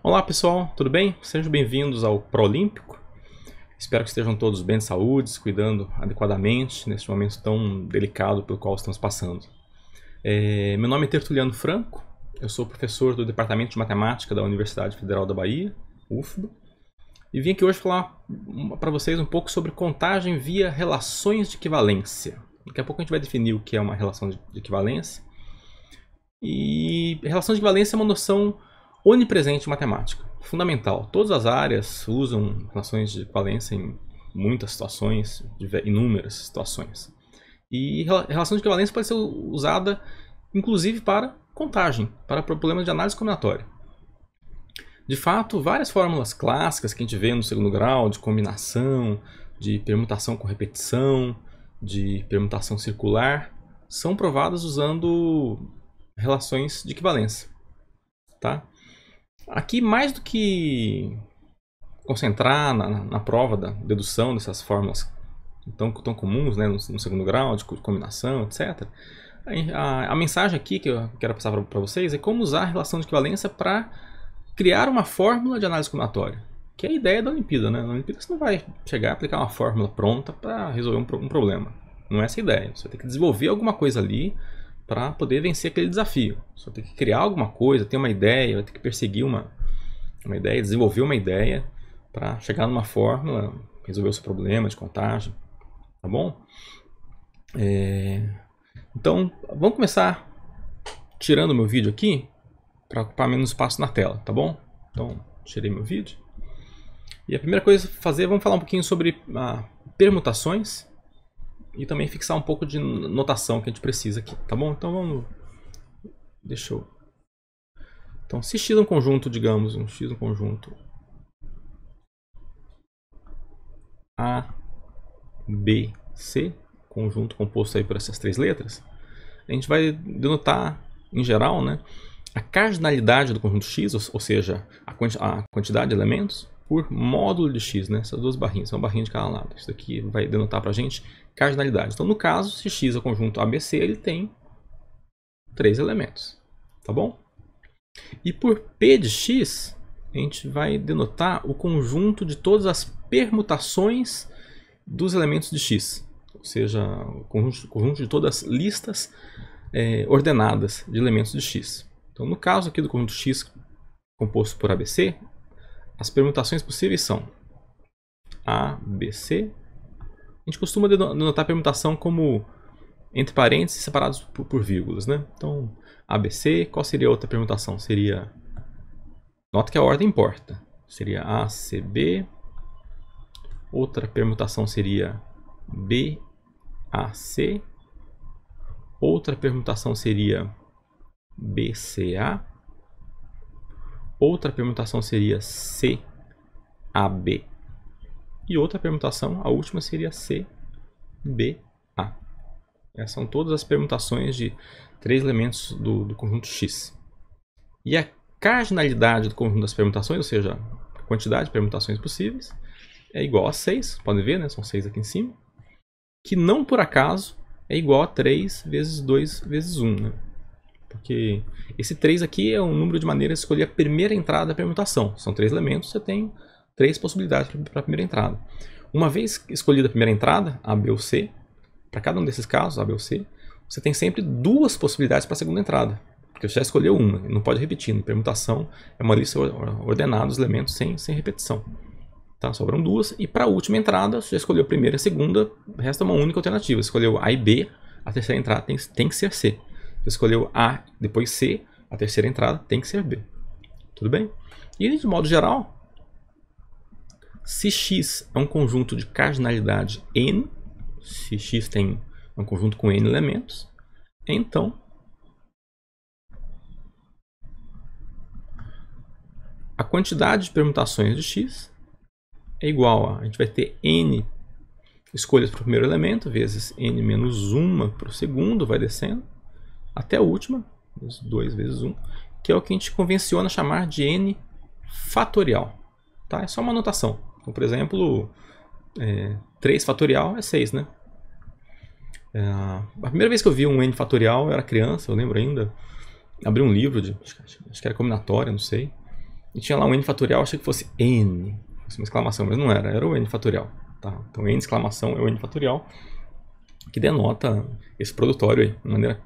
Olá pessoal, tudo bem? Sejam bem-vindos ao Prolímpico. Espero que estejam todos bem de saúde, se cuidando adequadamente neste momento tão delicado pelo qual estamos passando. Meu nome é Tertuliano Franco, eu sou professor do Departamento de Matemática da Universidade Federal da Bahia, UFBA, e vim aqui hoje falar para vocês um pouco sobre contagem via relações de equivalência. Daqui a pouco a gente vai definir o que é uma relação de equivalência. E relação de equivalência é uma noção onipresente em matemática, fundamental. Todas as áreas usam relações de equivalência em muitas situações, inúmeras situações. E relação de equivalência pode ser usada inclusive para contagem, para problemas de análise combinatória. De fato, várias fórmulas clássicas que a gente vê no segundo grau, de combinação, de permutação com repetição, de permutação circular, são provadas usando relações de equivalência. Tá? Aqui, mais do que concentrar na prova da dedução dessas fórmulas tão comuns, né, no segundo grau, de combinação, etc., a mensagem aqui que eu quero passar para vocês é como usar a relação de equivalência para criar uma fórmula de análise combinatória, que é a ideia da Olimpíada. Né? Na Olimpíada você não vai chegar a aplicar uma fórmula pronta para resolver um problema. Não é essa a ideia. Você vai ter que desenvolver alguma coisa ali para poder vencer aquele desafio. Você vai ter que criar alguma coisa, ter uma ideia, vai ter que perseguir uma ideia, desenvolver uma ideia para chegar numa fórmula, resolver o seu problema de contagem. Tá bom? Então, vamos começar tirando o meu vídeo aqui para ocupar menos espaço na tela, tá bom? Então, tirei meu vídeo. E a primeira coisa a fazer, vamos falar um pouquinho sobre permutações e também fixar um pouco de notação que a gente precisa aqui, tá bom? Então vamos... Deixa eu... Então, se x é um conjunto, digamos, um x é um conjunto A, B, C, conjunto composto aí por essas três letras, a gente vai denotar, em geral, né, a cardinalidade do conjunto x, ou seja, a quantidade de elementos, por módulo de x, né? Essas duas barrinhas, são barrinhas de cada lado. Isso daqui vai denotar para a gente cardinalidade. Então, no caso, se x é o conjunto ABC, ele tem 3 elementos, tá bom? E por P de x, a gente vai denotar o conjunto de todas as permutações dos elementos de x, ou seja, o conjunto de todas as listas ordenadas de elementos de x. Então, no caso aqui do conjunto x composto por ABC, as permutações possíveis são ABC. A gente costuma denotar a permutação como entre parênteses separados por vírgulas, né? Então, ABC, qual seria a outra permutação? Seria... Nota que a ordem importa. Seria ACB. Outra permutação seria BAC. Outra permutação seria BCA. Outra permutação seria CAB. E outra permutação, a última, seria CBA. Essas são todas as permutações de 3 elementos do conjunto X. E a cardinalidade do conjunto das permutações, ou seja, a quantidade de permutações possíveis, é igual a 6. Podem ver, né? São 6 aqui em cima. Que não por acaso é igual a 3 vezes 2 vezes 1. Né? Porque esse 3 aqui é um número de maneiras de escolher a primeira entrada da permutação. São 3 elementos, você tem 3 possibilidades para a primeira entrada. Uma vez escolhida a primeira entrada, A, B ou C, para cada um desses casos, A, B ou C, você tem sempre 2 possibilidades para a segunda entrada. Porque você já escolheu uma, não pode repetir. Né? Permutação é uma lista ordenada dos elementos sem repetição. Tá? Sobram 2. E para a última entrada, você já escolheu a primeira e a segunda, resta uma única alternativa. Você escolheu A e B, a terceira entrada tem que ser C. Você escolheu A, depois C, a terceira entrada tem que ser B. Tudo bem? E de modo geral, se x é um conjunto de cardinalidade n, se x tem um conjunto com n elementos, então a quantidade de permutações de x é igual a gente vai ter n escolhas para o primeiro elemento, vezes n menos 1 para o segundo, vai descendo, até a última, 2 vezes 1, que é o que a gente convenciona chamar de n fatorial. Tá? É só uma notação. Então, por exemplo, 3 fatorial é 6, né? A primeira vez que eu vi um n fatorial, eu era criança, eu lembro ainda. Abri um livro, acho que era combinatória, não sei. E tinha lá um n fatorial, achei que fosse n, fosse uma exclamação, mas não era, era o n fatorial. Tá? Então n exclamação é o n fatorial, que denota esse produtório aí, de maneira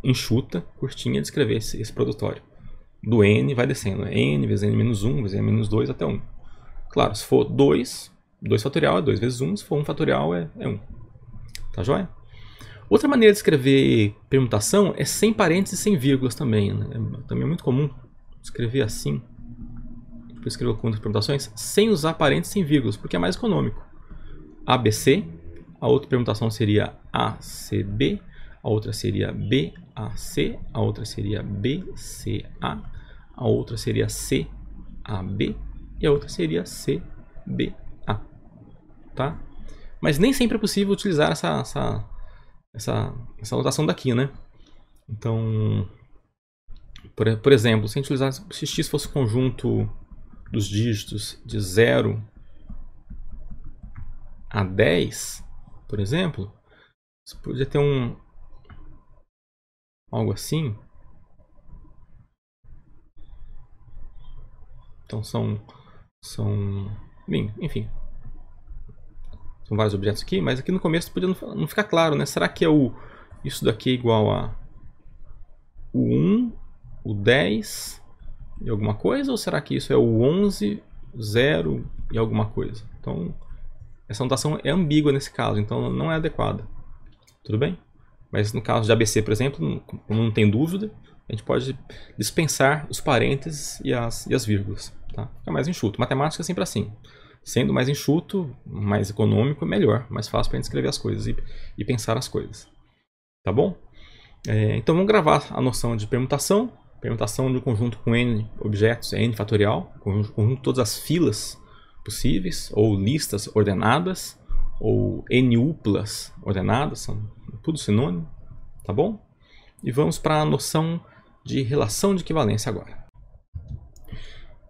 enxuta, curtinha de escrever esse produtório. Do n vai descendo, n vezes n-1, vezes n-2 até 1. Claro, se for 2 fatorial é 2 vezes 1, se for 1 fatorial é 1. Tá joia? Outra maneira de escrever permutação é sem parênteses e sem vírgulas também. Né? Também é muito comum escrever assim. Depois escrever com permutações sem usar parênteses e sem vírgulas, porque é mais econômico. ABC, a outra permutação seria ACB, a outra seria BAC, a outra seria BCA, a outra seria CAB e a outra seria CBA. Tá? Mas nem sempre é possível utilizar essa notação daqui, né? Então, por exemplo, se a gente utilizar, se x fosse o conjunto dos dígitos de 0 a 10, por exemplo, você poderia ter algo assim. Então bem, enfim, são vários objetos aqui, mas aqui no começo podia não ficar claro, né? Será que isso daqui é igual a o 1, o 10 e alguma coisa? Ou será que isso é o 11, 0 e alguma coisa? Então, essa notação é ambígua nesse caso, então não é adequada. Tudo bem? Mas no caso de ABC, por exemplo, como não tem dúvida, a gente pode dispensar os parênteses e as vírgulas. Tá? Fica mais enxuto. Matemática é sempre assim. Sendo mais enxuto, mais econômico, melhor. Mais fácil para a gente escrever as coisas e pensar as coisas. Tá bom? Então vamos gravar a noção de permutação. Permutação de um conjunto com n objetos é n fatorial. Conjunto de todas as filas possíveis, ou listas ordenadas, ou n-uplas ordenadas, são tudo sinônimo. Tá bom? E vamos para a noção de relação de equivalência agora.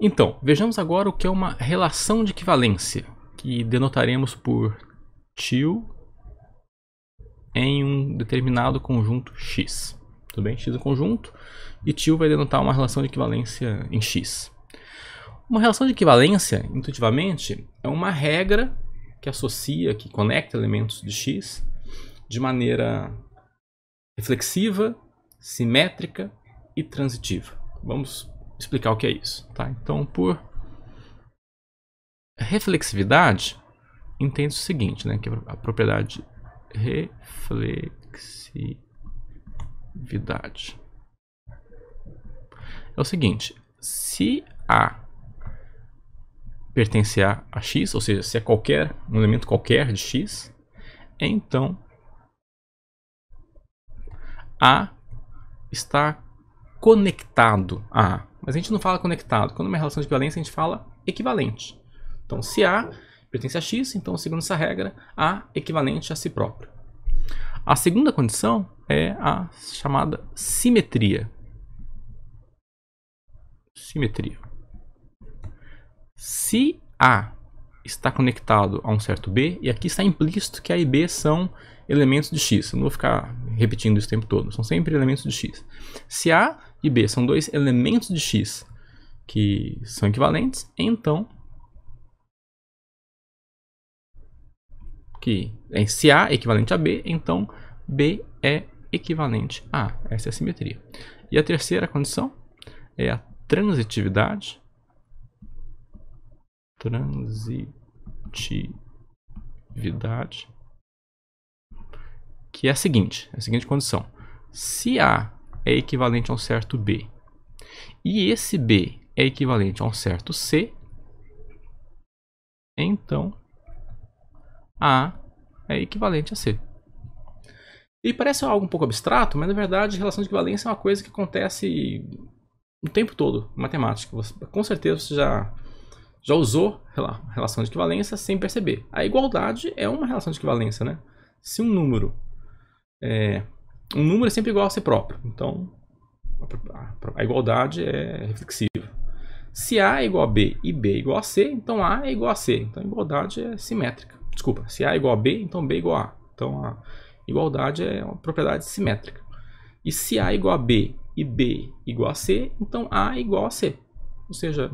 Então, vejamos agora o que é uma relação de equivalência, que denotaremos por til em um determinado conjunto x. Tudo bem? X é um conjunto e til vai denotar uma relação de equivalência em x. Uma relação de equivalência, intuitivamente, é uma regra que associa, que conecta elementos de x de maneira reflexiva, simétrica e transitiva. Vamos explicar o que é isso. Tá? Então, por reflexividade, entende o seguinte, né? Que a propriedade reflexividade é o seguinte: se A pertence a x, ou seja, se é um elemento qualquer de x, então A está conectado a A. Mas a gente não fala conectado. Quando é uma relação de equivalência, a gente fala equivalente. Então, se A pertence a x, então, segundo essa regra, A é equivalente a si próprio. A segunda condição é a chamada simetria. Simetria. Se A está conectado a um certo B, e aqui está implícito que A e B são elementos de x. Eu não vou ficar repetindo isso o tempo todo. São sempre elementos de x. Se A e B são dois elementos de x que são equivalentes, então se A é equivalente a B, então B é equivalente a A. Essa é a simetria. E a terceira condição é a transitividade. Transitividade, que é a seguinte condição: se A é equivalente a um certo B e esse B é equivalente a um certo C, então A é equivalente a C. E parece algo um pouco abstrato, mas na verdade relação de equivalência é uma coisa que acontece o tempo todo em matemática. Com certeza você já usou relação de equivalência sem perceber. A igualdade é uma relação de equivalência, né? Se um número é sempre igual a si próprio, então a igualdade é reflexiva. Se A é igual a B e B é igual a C, então A é igual a C. Então a igualdade é simétrica. Desculpa, se A é igual a B, então B é igual a A. Então a igualdade é uma propriedade simétrica. E se A é igual a B e B igual a C, então A é igual a C. Ou seja,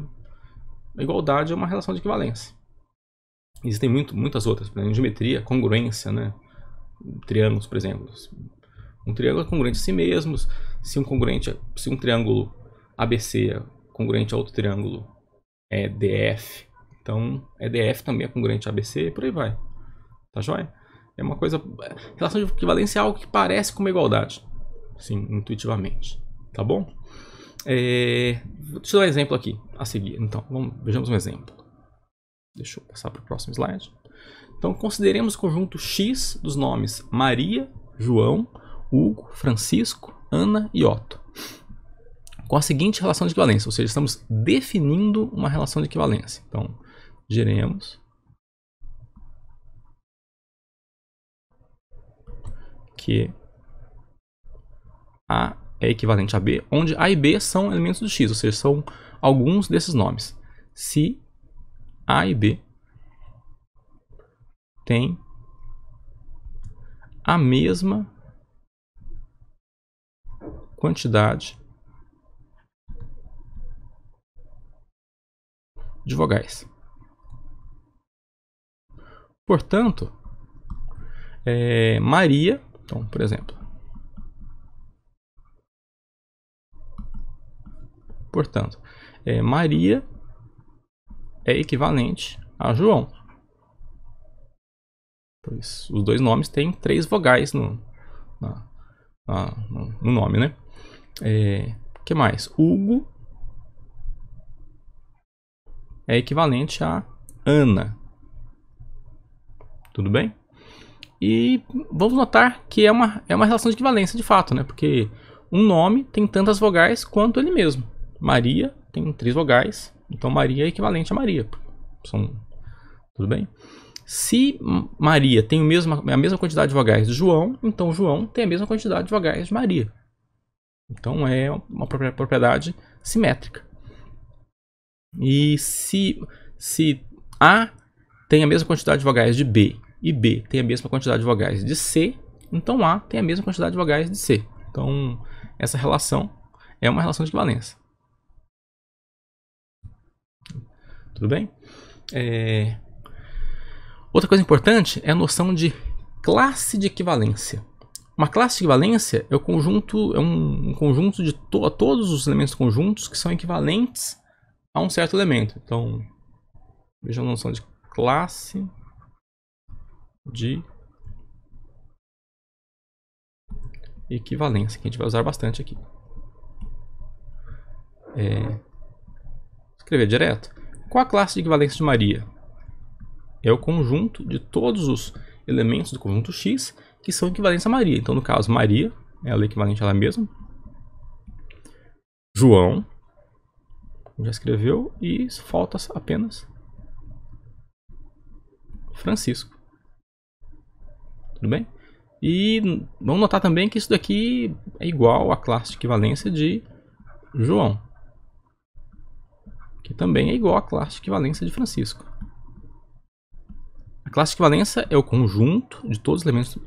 A igualdade é uma relação de equivalência. Existem muitas outras, por exemplo, geometria, congruência, né? Triângulos, por exemplo. Um triângulo é congruente a si mesmo. Se um triângulo ABC é congruente a outro triângulo EDF, então EDF também é congruente a ABC e por aí vai. Tá joia? É uma coisa... Relação de equivalência é algo que parece com uma igualdade. Sim, intuitivamente. Tá bom? Deixa eu dar um exemplo aqui a seguir. Então, vejamos um exemplo. Deixa eu passar para o próximo slide. Então, consideremos o conjunto X dos nomes Maria, João, Hugo, Francisco, Ana e Otto, com a seguinte relação de equivalência, ou seja, estamos definindo uma relação de equivalência. Então, diremos que A é equivalente a B, onde A e B são elementos do X, ou seja, são alguns desses nomes. Se A e B têm a mesma quantidade de vogais. Portanto, Maria, então, por exemplo, Maria é equivalente a João, pois os dois nomes têm 3 vogais no nome, né? Que mais? Hugo é equivalente a Ana. Tudo bem? E vamos notar que é uma relação de equivalência de fato, né? Porque um nome tem tantas vogais quanto ele mesmo. Maria tem 3 vogais, então Maria é equivalente a Maria. Tudo bem? Se Maria tem a mesma quantidade de vogais de João, então João tem a mesma quantidade de vogais de Maria. Então é uma propriedade simétrica. E se A tem a mesma quantidade de vogais de B e B tem a mesma quantidade de vogais de C, então A tem a mesma quantidade de vogais de C. Então essa relação é uma relação de equivalência. Tudo bem? Outra coisa importante é a noção de classe de equivalência. Uma classe de equivalência é um conjunto de todos os elementos conjuntos que são equivalentes a um certo elemento. Então, veja a noção de classe de equivalência, que a gente vai usar bastante aqui. Escrever direto. Qual a classe de equivalência de Maria? É o conjunto de todos os elementos do conjunto X que são equivalentes a Maria. Então, no caso, Maria, ela é equivalente a ela mesma. João, já escreveu, e falta apenas Francisco. Tudo bem? E vamos notar também que isso daqui é igual à classe de equivalência de João, que também é igual à classe de equivalência de Francisco. A classe de equivalência é o conjunto de todos os elementos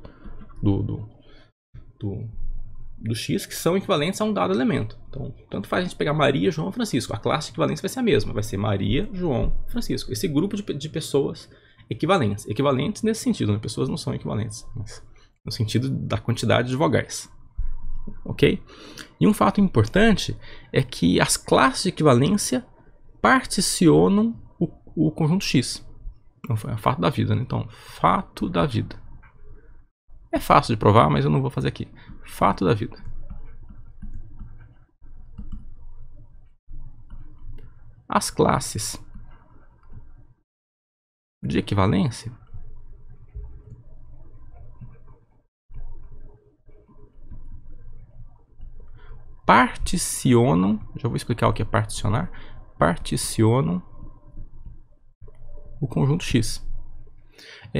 do X que são equivalentes a um dado elemento. Então, tanto faz a gente pegar Maria, João e Francisco. A classe de equivalência vai ser a mesma. Vai ser Maria, João, Francisco. Esse grupo de pessoas equivalentes. Equivalentes nesse sentido, né? Pessoas não são equivalentes, mas no sentido da quantidade de vogais. Ok? E um fato importante é que as classes de equivalência particionam o conjunto X. É fato da vida, né? Então, fato da vida. É fácil de provar, mas eu não vou fazer aqui. Fato da vida. As classes de equivalência particionam, já vou explicar o que é particionar, particionam o conjunto X.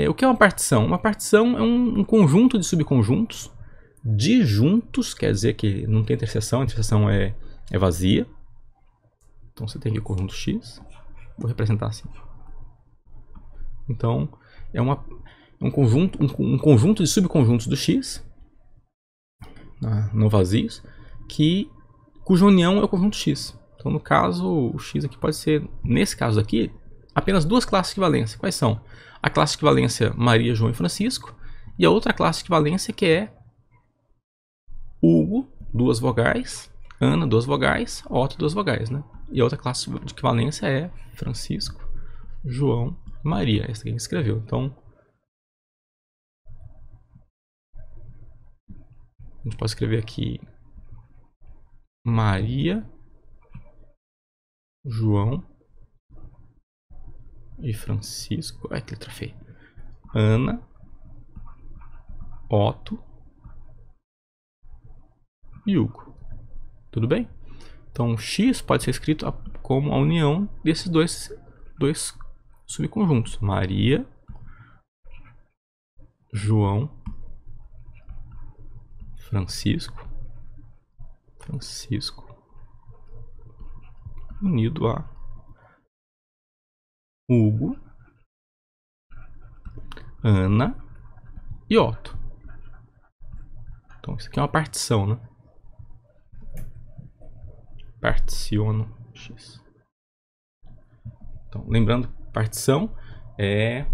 O que é uma partição? Uma partição é um conjunto de subconjuntos disjuntos, quer dizer que não tem interseção, a interseção é vazia. Então você tem aqui o conjunto X, vou representar assim. Então é um conjunto de subconjuntos do X, não vazios, cuja união é o conjunto X. Então, no caso, o x aqui pode ser, nesse caso aqui, apenas duas classes de equivalência. Quais são? A classe de equivalência Maria, João e Francisco e a outra classe de equivalência que é Hugo, duas vogais, Ana, duas vogais, Otto, duas vogais, né? E a outra classe de equivalência é Francisco, João e Maria. Essa que a gente escreveu. Então, a gente pode escrever aqui Maria, João e Francisco. Ai, que letra feia. Ana, Otto e Hugo. Tudo bem? Então, x pode ser escrito como a união desses dois subconjuntos. Maria, João, Francisco, unido a Hugo, Ana e Otto. Então, isso aqui é uma partição, né? Particiono x. Então, lembrando, partição é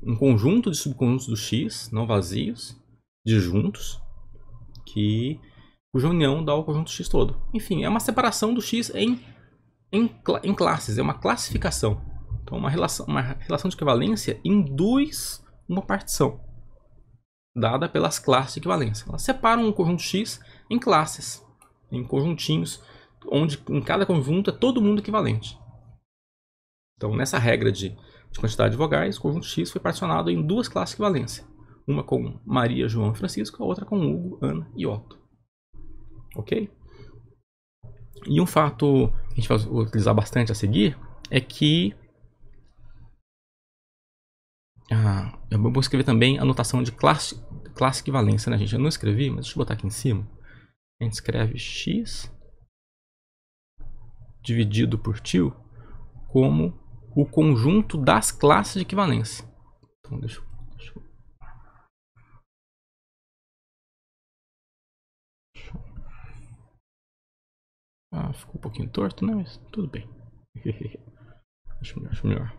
um conjunto de subconjuntos do x, não vazios, disjuntos, cuja união dá o conjunto x todo. Enfim, é uma separação do x em classes, é uma classificação. Então, uma relação de equivalência induz uma partição, dada pelas classes de equivalência. Elas separam um conjunto x em classes, em conjuntinhos, onde em cada conjunto é todo mundo equivalente. Então, nessa regra de quantidade de vogais, o conjunto x foi particionado em duas classes de equivalência. Uma com Maria, João e Francisco, a outra com Hugo, Ana e Otto. Ok? E um fato que a gente vai utilizar bastante a seguir é que eu vou escrever também a notação de classe de equivalência, né, gente? Eu não escrevi, mas deixa eu botar aqui em cima. A gente escreve x dividido por tio como o conjunto das classes de equivalência. Então, deixa eu... ficou um pouquinho torto, né? Mas tudo bem. Acho melhor.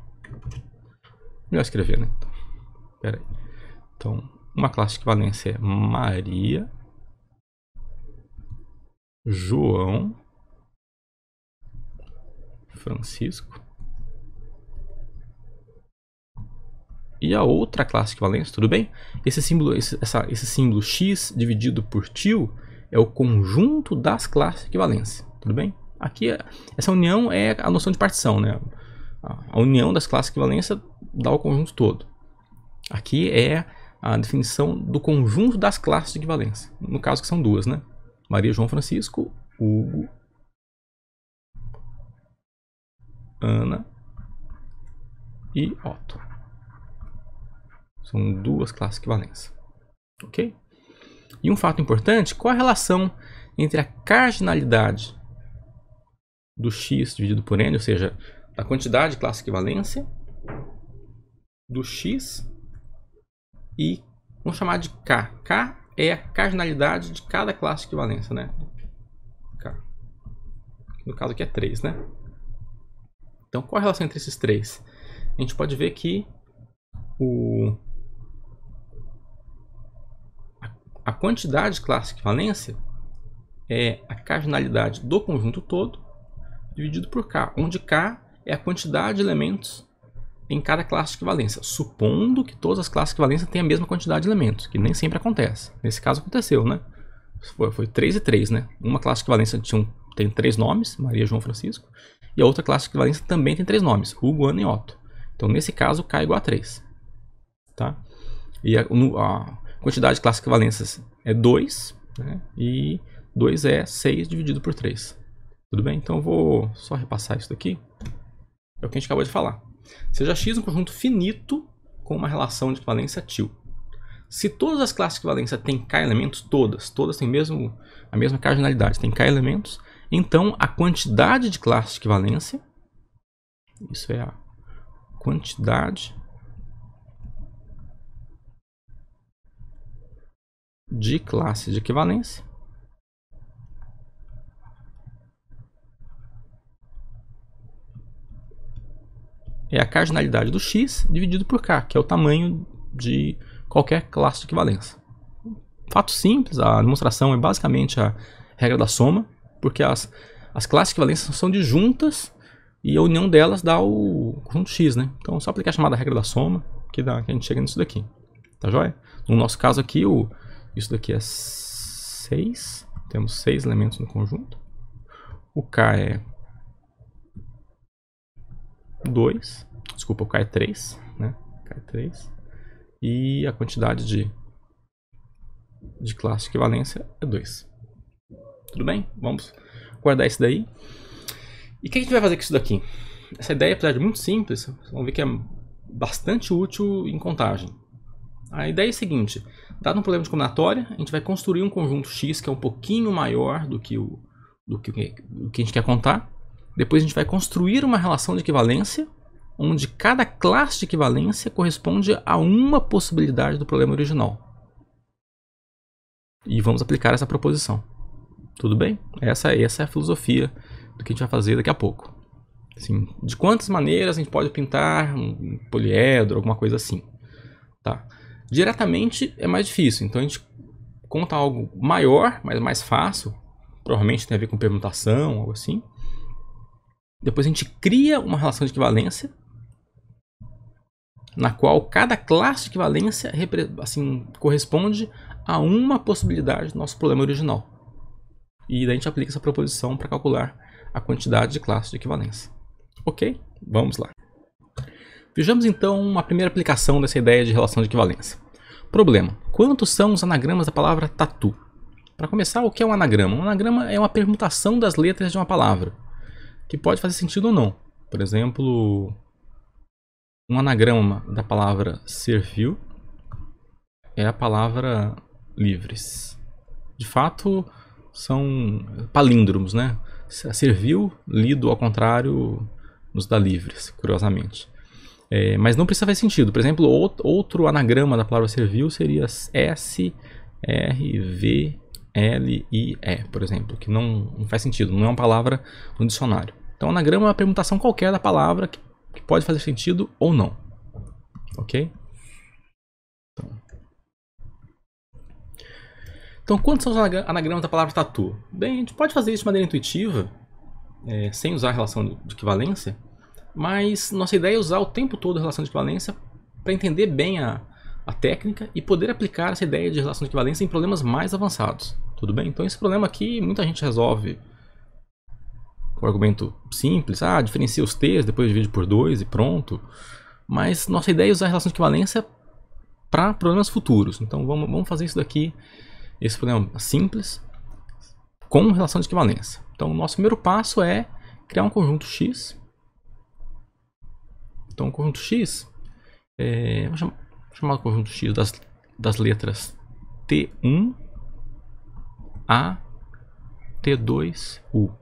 Melhor escrever, né? Então, pera aí. Então, uma classe de equivalência é Maria, João, Francisco. E a outra classe de equivalência, tudo bem? Esse símbolo x dividido por tio é o conjunto das classes de equivalência, tudo bem? Aqui, essa união é a noção de partição, né? A união das classes de equivalência dá o conjunto todo. Aqui é a definição do conjunto das classes de equivalência. No caso que são duas, né? Maria, João, Francisco, Hugo, Ana e Otto. São duas classes de equivalência. Ok? E um fato importante, qual a relação entre a cardinalidade do x dividido por n, ou seja, da quantidade de classe de equivalência do x e vamos chamar de k. K é a cardinalidade de cada classe de equivalência, né? K. No caso aqui é 3, né? Então, qual a relação entre esses três? A gente pode ver que a quantidade de classe de equivalência é a cardinalidade do conjunto todo dividido por k, onde k é a quantidade de elementos em cada classe de equivalência, supondo que todas as classes de equivalência têm a mesma quantidade de elementos, que nem sempre acontece. Nesse caso aconteceu, né? Foi 3 e 3, né? Uma classe de equivalência tem 3 nomes, Maria, João, Francisco, e a outra classe de equivalência também tem 3 nomes, Hugo, Ana e Otto. Então, nesse caso, k é igual a 3. Tá? E a quantidade de classes de equivalências é 2, né? E 2 é 6 dividido por 3. Tudo bem? Então eu vou só repassar isso daqui. É o que a gente acabou de falar. Seja x um conjunto finito com uma relação de equivalência til. Se todas as classes de equivalência têm k elementos, todas têm a mesma cardinalidade, têm k elementos, então a quantidade de classes de equivalência, isso é a quantidade de classes de equivalência é a cardinalidade do x dividido por k, que é o tamanho de qualquer classe de equivalência. Fato simples, a demonstração é basicamente a regra da soma, porque as classes de equivalência são disjuntas e a união delas dá o conjunto x, né? Então, só aplicar a chamada regra da soma que a gente chega nisso daqui. Tá joia? No nosso caso aqui, isso daqui é 6. Temos 6 elementos no conjunto. O k é 2. Desculpa, o k é 3. Né? K é 3. E a quantidade de classe de equivalência é 2. Tudo bem? Vamos guardar isso daí. E o que a gente vai fazer com isso daqui? Essa ideia, apesar de muito simples, vocês vão ver que é bastante útil em contagem. A ideia é a seguinte: dado um problema de combinatória, a gente vai construir um conjunto x que é um pouquinho maior do que o que a gente quer contar. Depois a gente vai construir uma relação de equivalência, onde cada classe de equivalência corresponde a uma possibilidade do problema original. E vamos aplicar essa proposição. Tudo bem? Essa é a filosofia do que a gente vai fazer daqui a pouco. Assim, de quantas maneiras a gente pode pintar um poliedro, alguma coisa assim. Tá? Diretamente é mais difícil, então a gente conta algo maior, mas mais fácil. Provavelmente tem a ver com permutação, algo assim. Depois a gente cria uma relação de equivalência, na qual cada classe de equivalência assim, corresponde a uma possibilidade do nosso problema original. E daí a gente aplica essa proposição para calcular a quantidade de classes de equivalência. Ok? Vamos lá. Vejamos então uma primeira aplicação dessa ideia de relação de equivalência. Problema: quantos são os anagramas da palavra tatu? Para começar, o que é um anagrama? Um anagrama é uma permutação das letras de uma palavra, que pode fazer sentido ou não. Por exemplo, um anagrama da palavra servil é a palavra livres. De fato, são palíndromos, né? Servil, lido ao contrário, nos dá livres, curiosamente. Mas não precisa fazer sentido. Por exemplo, outro anagrama da palavra servil seria S, R, V, L, I, E, por exemplo, que não faz sentido, não é uma palavra no dicionário. Então, anagrama é uma permutação qualquer da palavra que pode fazer sentido ou não. Ok? Então, quantos são os anagramas da palavra tatu? Bem, a gente pode fazer isso de maneira intuitiva, sem usar a relação de equivalência, mas nossa ideia é usar o tempo todo a relação de equivalência para entender bem a técnica e poder aplicar essa ideia de relação de equivalência em problemas mais avançados. Tudo bem? Então, esse problema aqui muita gente resolve com um argumento simples, diferencia os t's, depois divide por 2 e pronto. Mas nossa ideia é usar a relação de equivalência para problemas futuros. Então vamos fazer isso daqui, esse problema simples, com relação de equivalência. Então o nosso primeiro passo é criar um conjunto x. Então o conjunto x, vou chamar o conjunto x das letras T1 a T2U.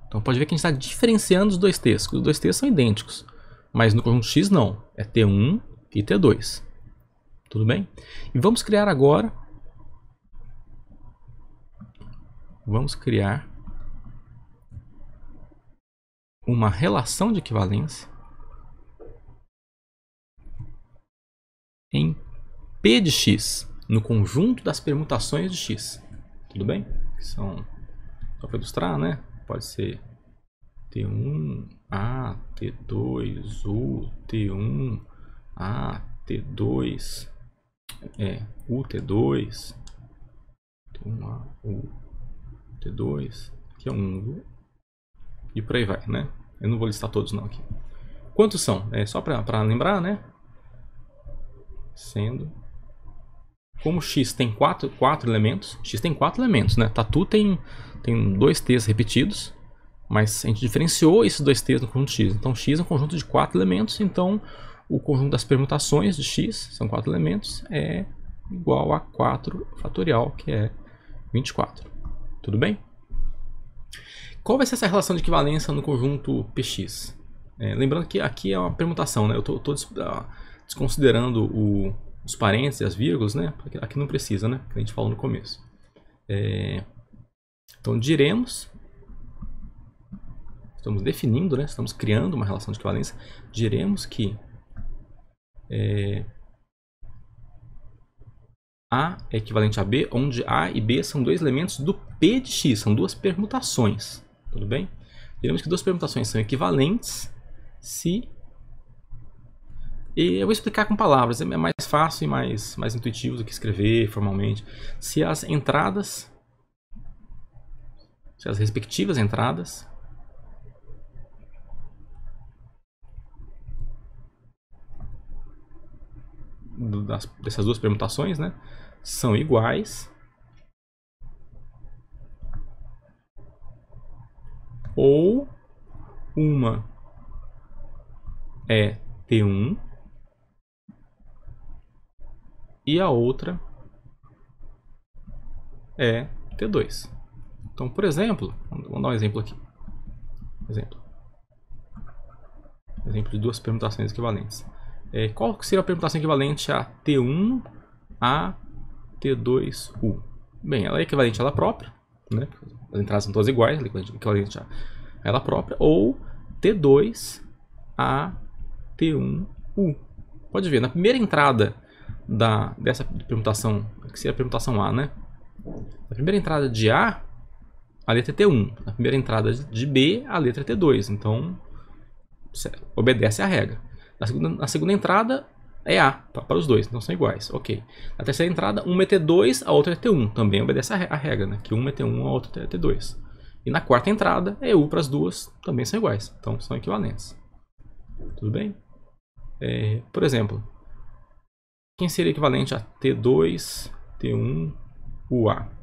Então pode ver que a gente está diferenciando os dois t's. Os dois t's são idênticos, mas no conjunto x não. É T1 e T2. Tudo bem? E vamos criar agora... Vamos criar uma relação de equivalência em P de x, no conjunto das permutações de x. Tudo bem? Só para ilustrar, né? Pode ser T1 a T2 U, T1 a T2 U, T2, T1 a U, T2, aqui é um, e por aí vai, né? Eu não vou listar todos não aqui. Quantos são? Só para lembrar, né? Sendo... Como x tem 4 elementos, x tem 4 elementos, né? Tatu tem 2 t's repetidos, mas a gente diferenciou esses 2 t's no conjunto x. Então x é um conjunto de 4 elementos, então o conjunto das permutações de x, são 4 elementos, é igual a 4 fatorial, que é 24. Tudo bem? Qual vai ser essa relação de equivalência no conjunto px? Lembrando que aqui é uma permutação, né? Eu estou desconsiderando os parênteses e as vírgulas, né? Porque aqui não precisa, né? Que a gente falou no começo. Então diremos, estamos definindo, né? Estamos criando uma relação de equivalência, diremos que A é equivalente a B, onde A e B são dois elementos do P de X, são duas permutações, tudo bem? Diremos que duas permutações são equivalentes se... E eu vou explicar com palavras, é mais fácil e mais intuitivo do que escrever formalmente. Se as entradas, se as respectivas entradas dessas duas permutações, né, são iguais ou uma é T1 e a outra é T2. Então, por exemplo, vamos dar um exemplo aqui. Exemplo de duas permutações equivalentes. Qual seria a permutação equivalente a T1 a T2U? Bem, ela é equivalente a ela própria, né? As entradas são todas iguais, ela é equivalente a ela própria, ou T2 a T1U. Pode ver, na primeira entrada dessa permutação, que seria a permutação A, né? Na primeira entrada de A, a letra é T1. Na primeira entrada de B, a letra é T2. Então, obedece à regra. Na segunda entrada é A para os dois, então são iguais. Ok. Na terceira entrada, uma é T2, a outra é T1. Também obedece à regra, né? Que uma é T1, a outra é T2. E na quarta entrada é U para as duas, também são iguais. Então são equivalentes. Tudo bem? Por exemplo, quem seria equivalente a T2, T1, UA?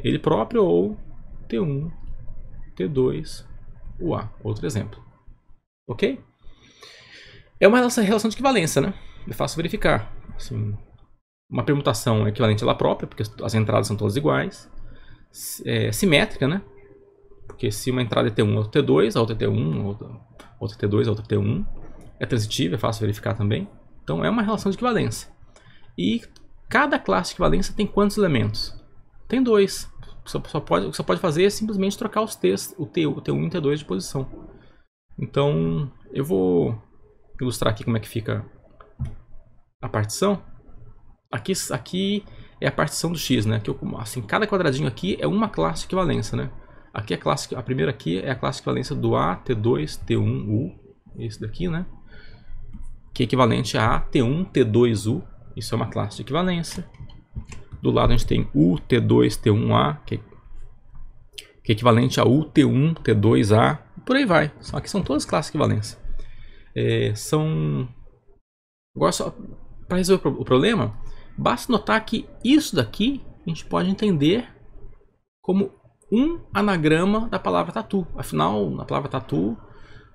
Ele próprio ou T1, T2, UA. Outro exemplo. Ok? É uma relação de equivalência, né? É fácil verificar. Assim, uma permutação é equivalente a ela própria, porque as entradas são todas iguais. Simétrica, né? Porque se uma entrada é T1, a outra é T2, a outra é T1, a outra é T2, a outra é T1. É transitiva, é fácil verificar também. Então é uma relação de equivalência. E cada classe de equivalência tem quantos elementos? Tem 2. O que você pode fazer é simplesmente trocar os T's, o T1 e o T2 de posição. Então eu vou ilustrar aqui como é que fica a partição. Aqui é a partição do X, né? Assim, cada quadradinho aqui é uma classe de equivalência, né? Aqui a primeira aqui é a classe de equivalência do A, T2, T1, U. Esse daqui, né? Que é equivalente a A, T1, T2, U. Isso é uma classe de equivalência. Do lado a gente tem U, T2, T1A, que é equivalente a U, T1, T2A. Por aí vai. Aqui são todas classes de equivalência. Agora, só para resolver o problema, basta notar que isso daqui a gente pode entender como um anagrama da palavra tatu. Afinal, na palavra tatu,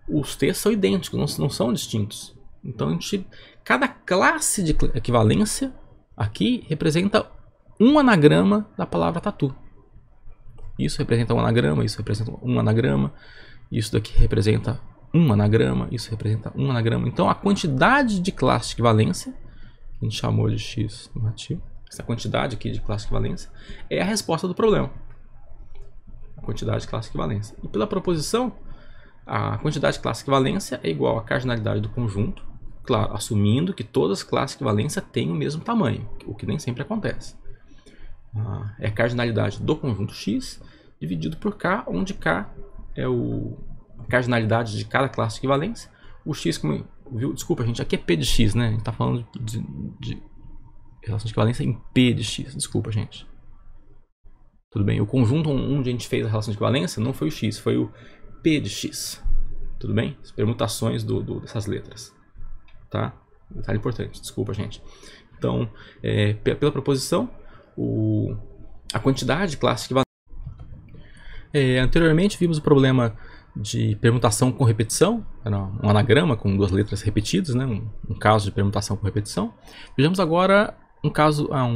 os T's são idênticos, não são distintos. Então, cada classe de equivalência aqui representa um anagrama da palavra tatu. Isso representa um anagrama, isso representa um anagrama, isso daqui representa um anagrama, isso representa um anagrama. Então, a quantidade de classe de equivalência, que a gente chamou de X normativo, essa quantidade aqui de classe de equivalência, é a resposta do problema. A quantidade de classe de equivalência. E pela proposição, a quantidade de classe de equivalência é igual à cardinalidade do conjunto, claro, assumindo que todas as classes de equivalência têm o mesmo tamanho, o que nem sempre acontece. É a cardinalidade do conjunto X dividido por K, onde K é a cardinalidade de cada classe de equivalência. O X, como viu, desculpa gente, aqui é P de X, né? A gente está falando de relação de equivalência em P de X, desculpa gente. Tudo bem, o conjunto onde a gente fez a relação de equivalência não foi o X, foi o P de X. Tudo bem? As permutações dessas letras. Tá? Detalhe importante, desculpa gente. Então, pela proposição, a quantidade de classe equivalente. Anteriormente vimos o problema de permutação com repetição, era um anagrama com duas letras repetidas, né? um caso de permutação com repetição. Vejamos agora um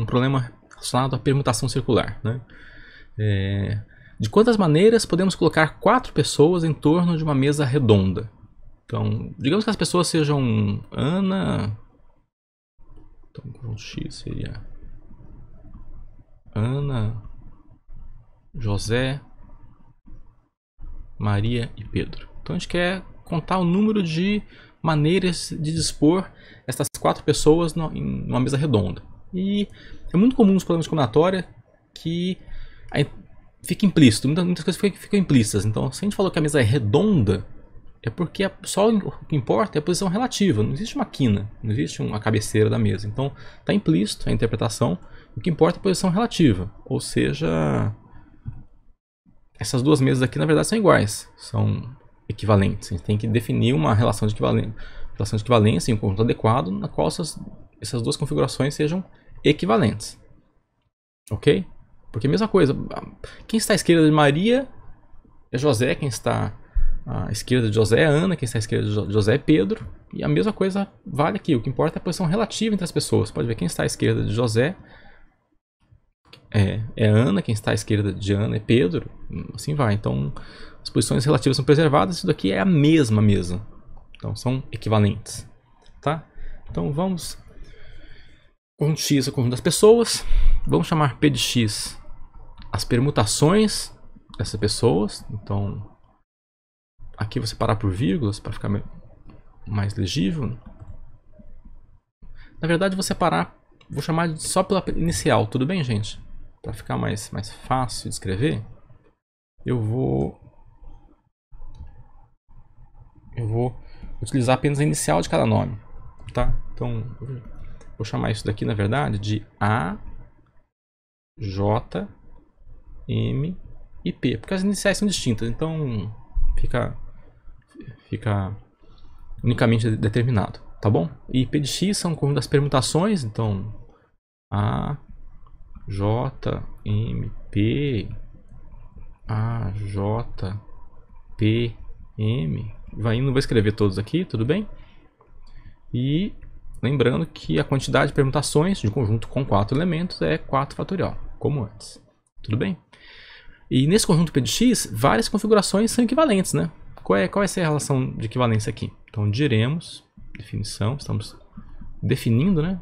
problema relacionado à permutação circular. Né? De quantas maneiras podemos colocar 4 pessoas em torno de uma mesa redonda? Então, digamos que as pessoas sejam Ana. Então, o conjunto X seria Ana, José, Maria e Pedro. Então a gente quer contar o número de maneiras de dispor essas 4 pessoas em uma mesa redonda. E é muito comum nos problemas de combinatória que fica implícito, muitas coisas ficam implícitas. Então, se a gente falou que a mesa é redonda, é porque só o que importa é a posição relativa. Não existe uma quina, não existe uma cabeceira da mesa. Então, está implícito a interpretação. O que importa é a posição relativa. Ou seja, essas 2 mesas aqui, na verdade, são iguais. São equivalentes. A gente tem que definir uma relação de equivalência em um conjunto adequado, na qual essas 2 configurações sejam equivalentes. Ok? Porque a mesma coisa, quem está à esquerda de Maria é José, quem está à esquerda de José é Ana, quem está à esquerda de José é Pedro. E a mesma coisa vale aqui, o que importa é a posição relativa entre as pessoas. Pode ver, quem está à esquerda de José é Ana, quem está à esquerda de Ana é Pedro, assim vai. Então, as posições relativas são preservadas, isso daqui é a mesma mesa. Então, são equivalentes. Tá? Então, vamos... Conjunto X é o conjunto das pessoas. Vamos chamar P de X as permutações dessas pessoas. Então, aqui eu vou separar por vírgulas para ficar mais legível. Na verdade, vou separar, vou chamar só pela inicial, tudo bem, gente? Para ficar mais fácil de escrever, eu vou utilizar apenas a inicial de cada nome, tá? Então, vou chamar isso daqui, na verdade, de A, J, M e P, porque as iniciais são distintas, então fica unicamente determinado, tá bom? E P de X são como das permutações, então A, J, M, P, A, J, P, M, não vou escrever todos aqui, tudo bem? E lembrando que a quantidade de permutações de um conjunto com 4 elementos é 4 fatorial, como antes. Tudo bem? E nesse conjunto P de X, várias configurações são equivalentes, né? Qual vai ser a relação de equivalência aqui? Então, diremos, definição, estamos definindo, né,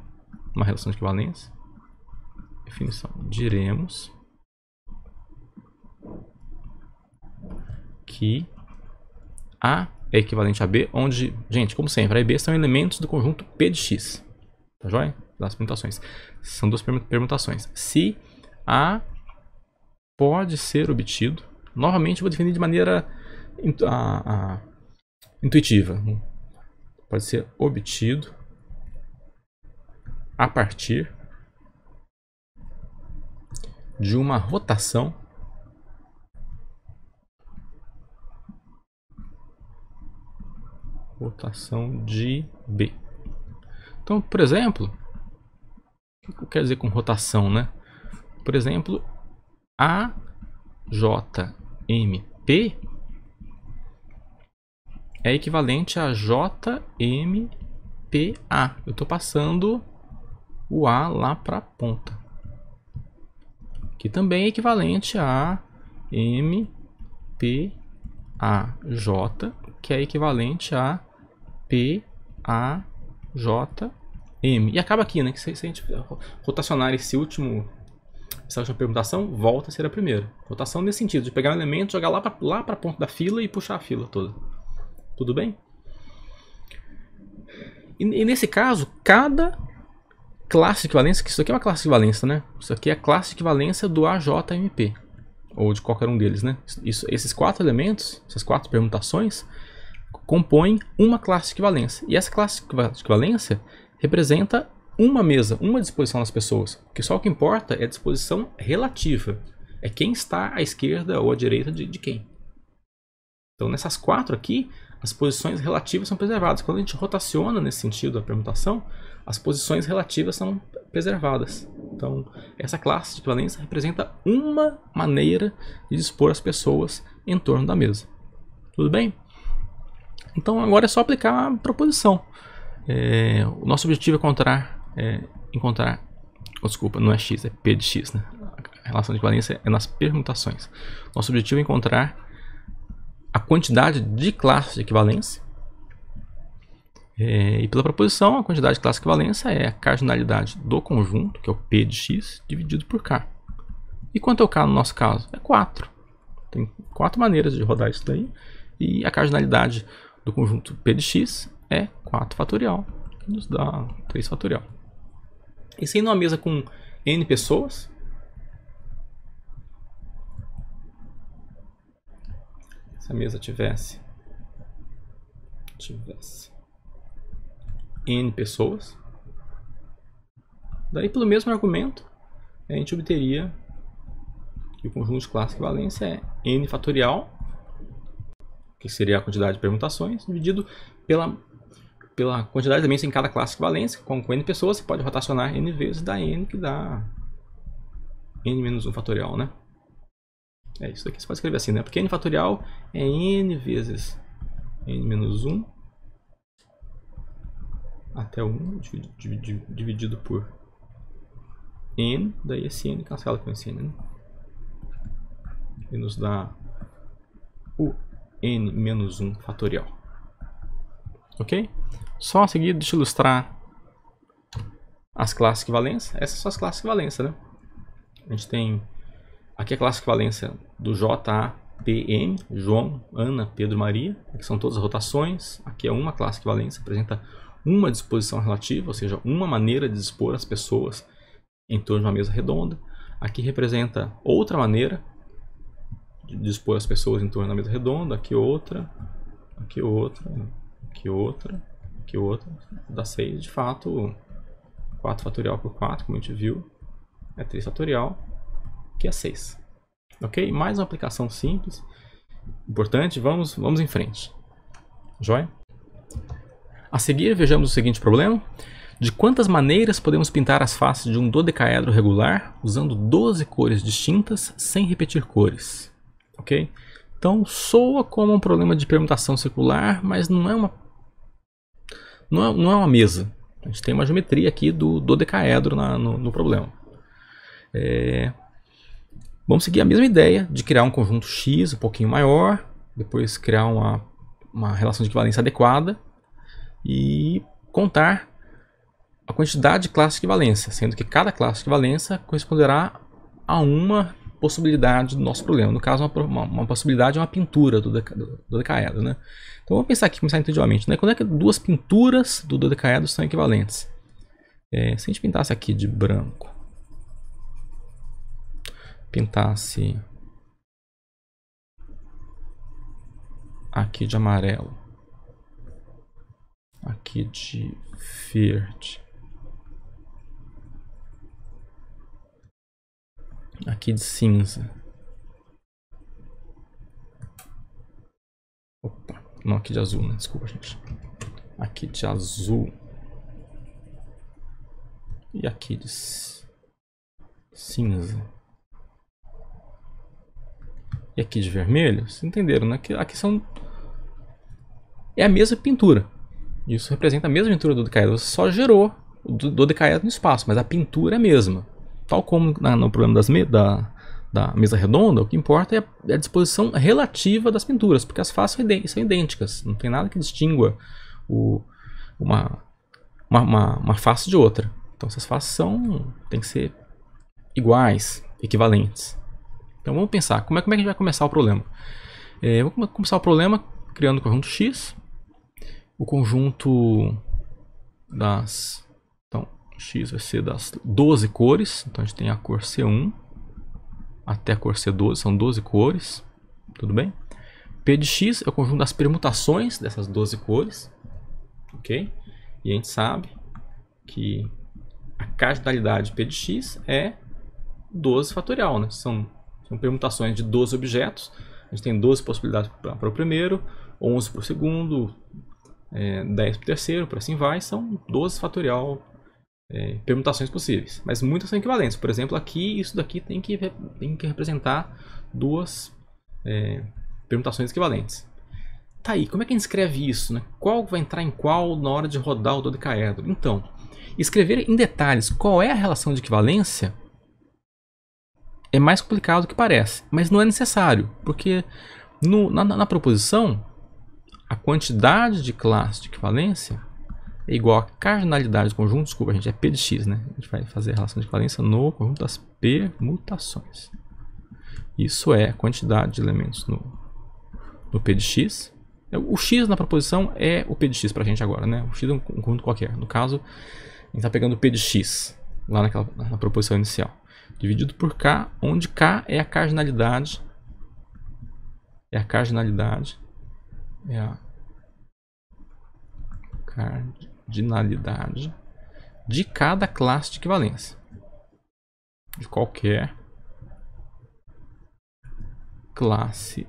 uma relação de equivalência. Definição, diremos que A é equivalente a B, onde, gente, como sempre, A e B são elementos do conjunto P de X. Tá joia? Das permutações. São 2 permutações. Se A pode ser obtido, novamente vou definir de maneira intuitiva. Pode ser obtido a partir de uma rotação de B. Então, por exemplo, o que eu quero dizer com rotação, né? Por exemplo, AJMP é equivalente a JMPA. Eu estou passando o A lá para a ponta. Que também é equivalente a MPAJ, que é equivalente a PAJM. E acaba aqui, né? Que se a gente rotacionar essa última permutação, volta a ser a primeira. Rotação nesse sentido, de pegar um elemento, jogar lá para a ponta da fila e puxar a fila toda. Tudo bem? E nesse caso, cada classe de equivalência, que isso aqui é uma classe de equivalência, né? Isso aqui é a classe de equivalência do AJMP, ou de qualquer um deles, né? Esses 4 elementos, essas 4 permutações, compõem uma classe de equivalência. E essa classe de equivalência representa uma mesa, uma disposição das pessoas. Porque só o que importa é a disposição relativa. É quem está à esquerda ou à direita de quem. Então, nessas 4 aqui, as posições relativas são preservadas. Quando a gente rotaciona nesse sentido a permutação, as posições relativas são preservadas. Então, essa classe de equivalência representa uma maneira de dispor as pessoas em torno da mesa. Tudo bem? Então, agora é só aplicar a proposição. O nosso objetivo é encontrar... desculpa, não é x, é p de x, né? A relação de equivalência é nas permutações. Nosso objetivo é encontrar a quantidade de classes de equivalência. E pela proposição, a quantidade de classes de equivalência é a cardinalidade do conjunto, que é o P de x, dividido por K. E quanto é o K no nosso caso? É 4. Tem 4 maneiras de rodar isso daí. E a cardinalidade do conjunto P de x é 4 fatorial, que nos dá 3 fatorial. E se numa mesa com n pessoas, se a mesa tivesse n pessoas, daí pelo mesmo argumento a gente obteria que o conjunto de classe equivalência é n fatorial, que seria a quantidade de permutações, dividido pela quantidade de elementos em cada classe equivalência. Com n pessoas, você pode rotacionar n vezes, dá n, que dá n menos 1 fatorial, né? É isso aqui, você pode escrever assim, né? Porque n fatorial é n vezes n menos 1 até 1 dividido por n, daí esse n cancela com esse n, né? E nos dá o n menos 1 fatorial. Ok? Só a seguir, deixa eu ilustrar as classes equivalência. Essas são as classes equivalência, né? A gente tem aqui a classe equivalência do JAPM, João, Ana, Pedro, Maria. Aqui são todas as rotações. Aqui é uma classe equivalência, apresenta uma disposição relativa, ou seja, uma maneira de dispor as pessoas em torno de uma mesa redonda. Aqui representa outra maneira de dispor as pessoas em torno da mesa redonda. Aqui outra, aqui outra, aqui outra, aqui outra. Dá 6, de fato, 4 fatorial por 4, como a gente viu, é 3 fatorial, que é 6. Ok? Mais uma aplicação simples, importante, vamos em frente. Joia? A seguir, vejamos o seguinte problema. De quantas maneiras podemos pintar as faces de um dodecaedro regular usando 12 cores distintas sem repetir cores? Ok? Então, soa como um problema de permutação circular, mas não é uma mesa. A gente tem uma geometria aqui do dodecaedro no problema. Vamos seguir a mesma ideia de criar um conjunto X um pouquinho maior, depois criar uma relação de equivalência adequada e contar a quantidade de classes de equivalência, sendo que cada classe de equivalência corresponderá a uma possibilidade do nosso problema. No caso, uma possibilidade é uma pintura do dodecaedro, né? Então vamos pensar aqui, começar intuitivamente, né? Quando é que duas pinturas do dodecaedro são equivalentes? Se a gente pintasse aqui de branco, pintasse aqui de amarelo, aqui de verde, aqui de cinza, opa, não, aqui de azul, né? Desculpa, gente, aqui de azul e aqui de cinza e aqui de vermelho. Vocês entenderam, né? Aqui é a mesma pintura. Isso representa a mesma pintura do dodecaedro. Você só gerou o dodecaedro no espaço, mas a pintura é a mesma. Tal como no problema da mesa redonda, o que importa é a disposição relativa das pinturas, porque as faces são idênticas. Não tem nada que distingua uma face de outra. Então essas faces têm que ser iguais, equivalentes. Então vamos pensar, como é que a gente vai começar o problema? Vamos começar o problema criando o conjunto X. O conjunto então, X vai ser das 12 cores. Então a gente tem a cor C1 até a cor C12, são 12 cores. Tudo bem? P de X é o conjunto das permutações dessas 12 cores. Ok? E a gente sabe que a cardinalidade P de X é 12 fatorial, né? São permutações de 12 objetos. A gente tem 12 possibilidades para o primeiro, 11 para o segundo, 10 para o terceiro, por assim vai. São 12 fatorial permutações possíveis. Mas muitas são equivalentes. Por exemplo, aqui, isso daqui tem que representar duas permutações equivalentes. Tá aí, como é que a gente escreve isso, né? Qual vai entrar em qual na hora de rodar o dodecaedro? Então, escrever em detalhes qual é a relação de equivalência é mais complicado do que parece, mas não é necessário, porque na proposição, a quantidade de classe de equivalência é igual à cardinalidade do conjunto, desculpa, gente, é P de X, né? A gente vai fazer a relação de equivalência no conjunto das permutações. Isso é a quantidade de elementos no P de x. O x na proposição é o P de x pra gente agora, né? O x é um conjunto qualquer. No caso, a gente está pegando o P de x lá na proposição inicial, dividido por k, onde k é a cardinalidade. É a cardinalidade de cada classe de equivalência. De qualquer classe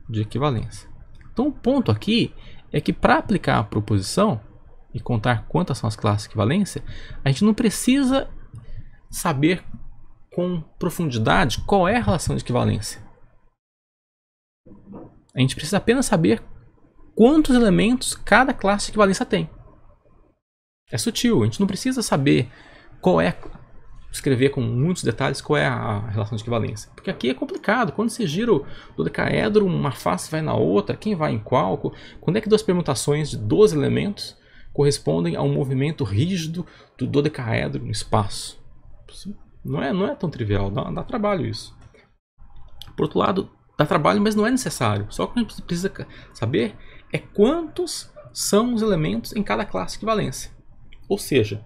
de equivalência. Então o ponto aqui é que para aplicar a proposição e contar quantas são as classes de equivalência, a gente não precisa saber com profundidade qual é a relação de equivalência. A gente precisa apenas saber quantos elementos cada classe de equivalência tem. É sutil, a gente não precisa saber escrever com muitos detalhes qual é a relação de equivalência. Porque aqui é complicado. Quando você gira o dodecaedro, uma face vai na outra, quem vai em qual? Quando é que duas permutações de 12 elementos correspondem a um movimento rígido do dodecaedro no espaço? Não é tão trivial, dá trabalho isso. Por outro lado, dá trabalho, mas não é necessário. Só que a gente precisa saber é quantos são os elementos em cada classe de equivalência. Ou seja,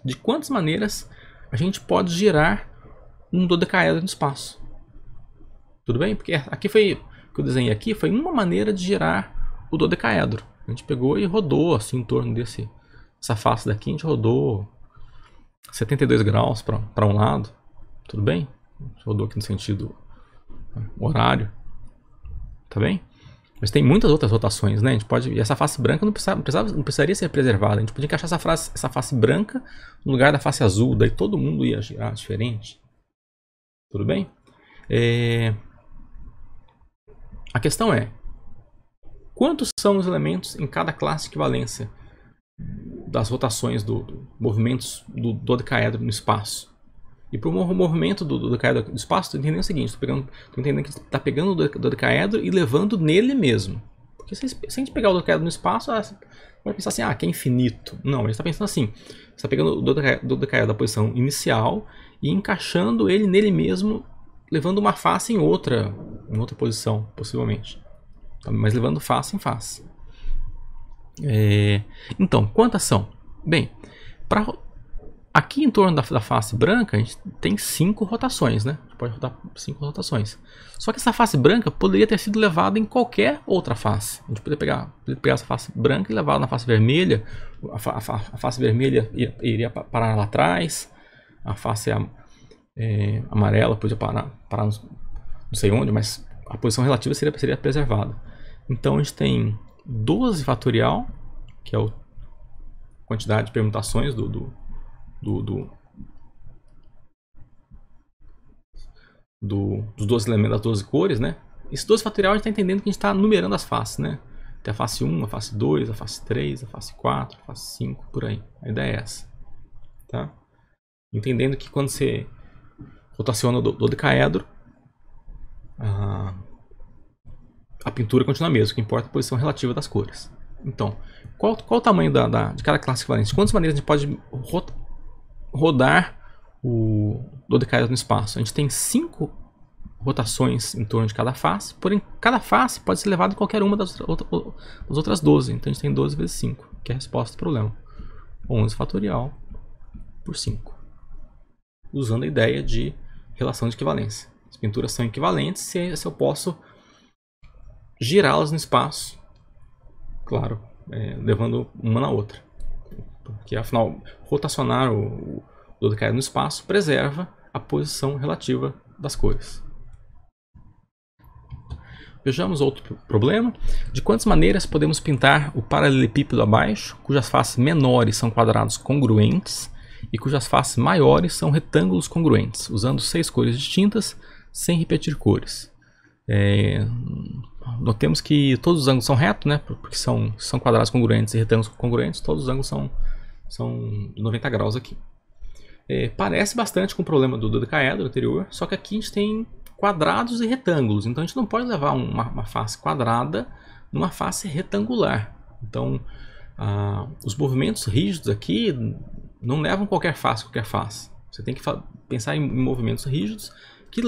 de quantas maneiras a gente pode girar um dodecaedro no espaço. Tudo bem? Porque aqui foi que eu desenhei aqui, foi uma maneira de girar o dodecaedro. A gente pegou e rodou assim em torno dessa face daqui, a gente rodou 72 graus para um lado. Tudo bem? A gente rodou aqui no sentido horário. Tá bem? Mas tem muitas outras rotações, né? A gente pode, e essa face branca não precisaria ser preservada. A gente podia encaixar essa face branca no lugar da face azul, daí todo mundo ia girar diferente. Tudo bem? A questão é, quantos são os elementos em cada classe de equivalência das rotações movimentos do dodecaedro no espaço? E para o movimento do dodecaedro no espaço, estou entendendo o seguinte, estou entendendo que está pegando o dodecaedro e levando nele mesmo. Porque se a gente pegar o dodecaedro no espaço, vai pensar assim, que é infinito. Não, a gente está pensando assim, você está pegando o dodecaedro da posição inicial e encaixando ele nele mesmo, levando uma face em outra posição, possivelmente. Mas levando face em face. Então, quantas são? Bem, aqui em torno da face branca, a gente tem 5 rotações, né? A gente pode rodar 5 rotações. Só que essa face branca poderia ter sido levada em qualquer outra face. A gente poderia pegar essa face branca e levar na face vermelha. A face vermelha iria parar lá atrás. A face amarela podia parar não sei onde, mas a posição relativa seria preservada. Então a gente tem 12 fatorial, que é a quantidade de permutações dos 12 elementos das 12 cores, né? Esse 12 fatorial a gente está entendendo que a gente está numerando as faces, né? Tem a face 1, a face 2, a face 3, a face 4, a face 5, por aí. A ideia é essa. Tá? Entendendo que quando você rotaciona o dodecaedro, a pintura continua a mesma, o que importa é a posição relativa das cores. Então, qual o tamanho de cada classe equivalente? De quantas maneiras a gente pode rodar o dodecaedro no espaço? A gente tem 5 rotações em torno de cada face, porém cada face pode ser levada em qualquer uma das outras 12. Então a gente tem 12 vezes 5, que é a resposta do problema. 11 fatorial por 5. Usando a ideia de relação de equivalência. As pinturas são equivalentes se eu posso girá-las no espaço, claro, levando uma na outra. Porque afinal, rotacionar o dodecaedro no espaço preserva a posição relativa das cores. Vejamos outro problema. De quantas maneiras podemos pintar o paralelepípedo abaixo, cujas faces menores são quadrados congruentes e cujas faces maiores são retângulos congruentes, usando 6 cores distintas, sem repetir cores? Notemos que todos os ângulos são retos, né? Porque são quadrados congruentes e retângulos congruentes, todos os ângulos são de 90 graus aqui. Parece bastante com o problema do dodecaedro anterior, só que aqui a gente tem quadrados e retângulos, então a gente não pode levar uma face quadrada numa face retangular. Então os movimentos rígidos aqui não levam qualquer face. Você tem que pensar em movimentos rígidos que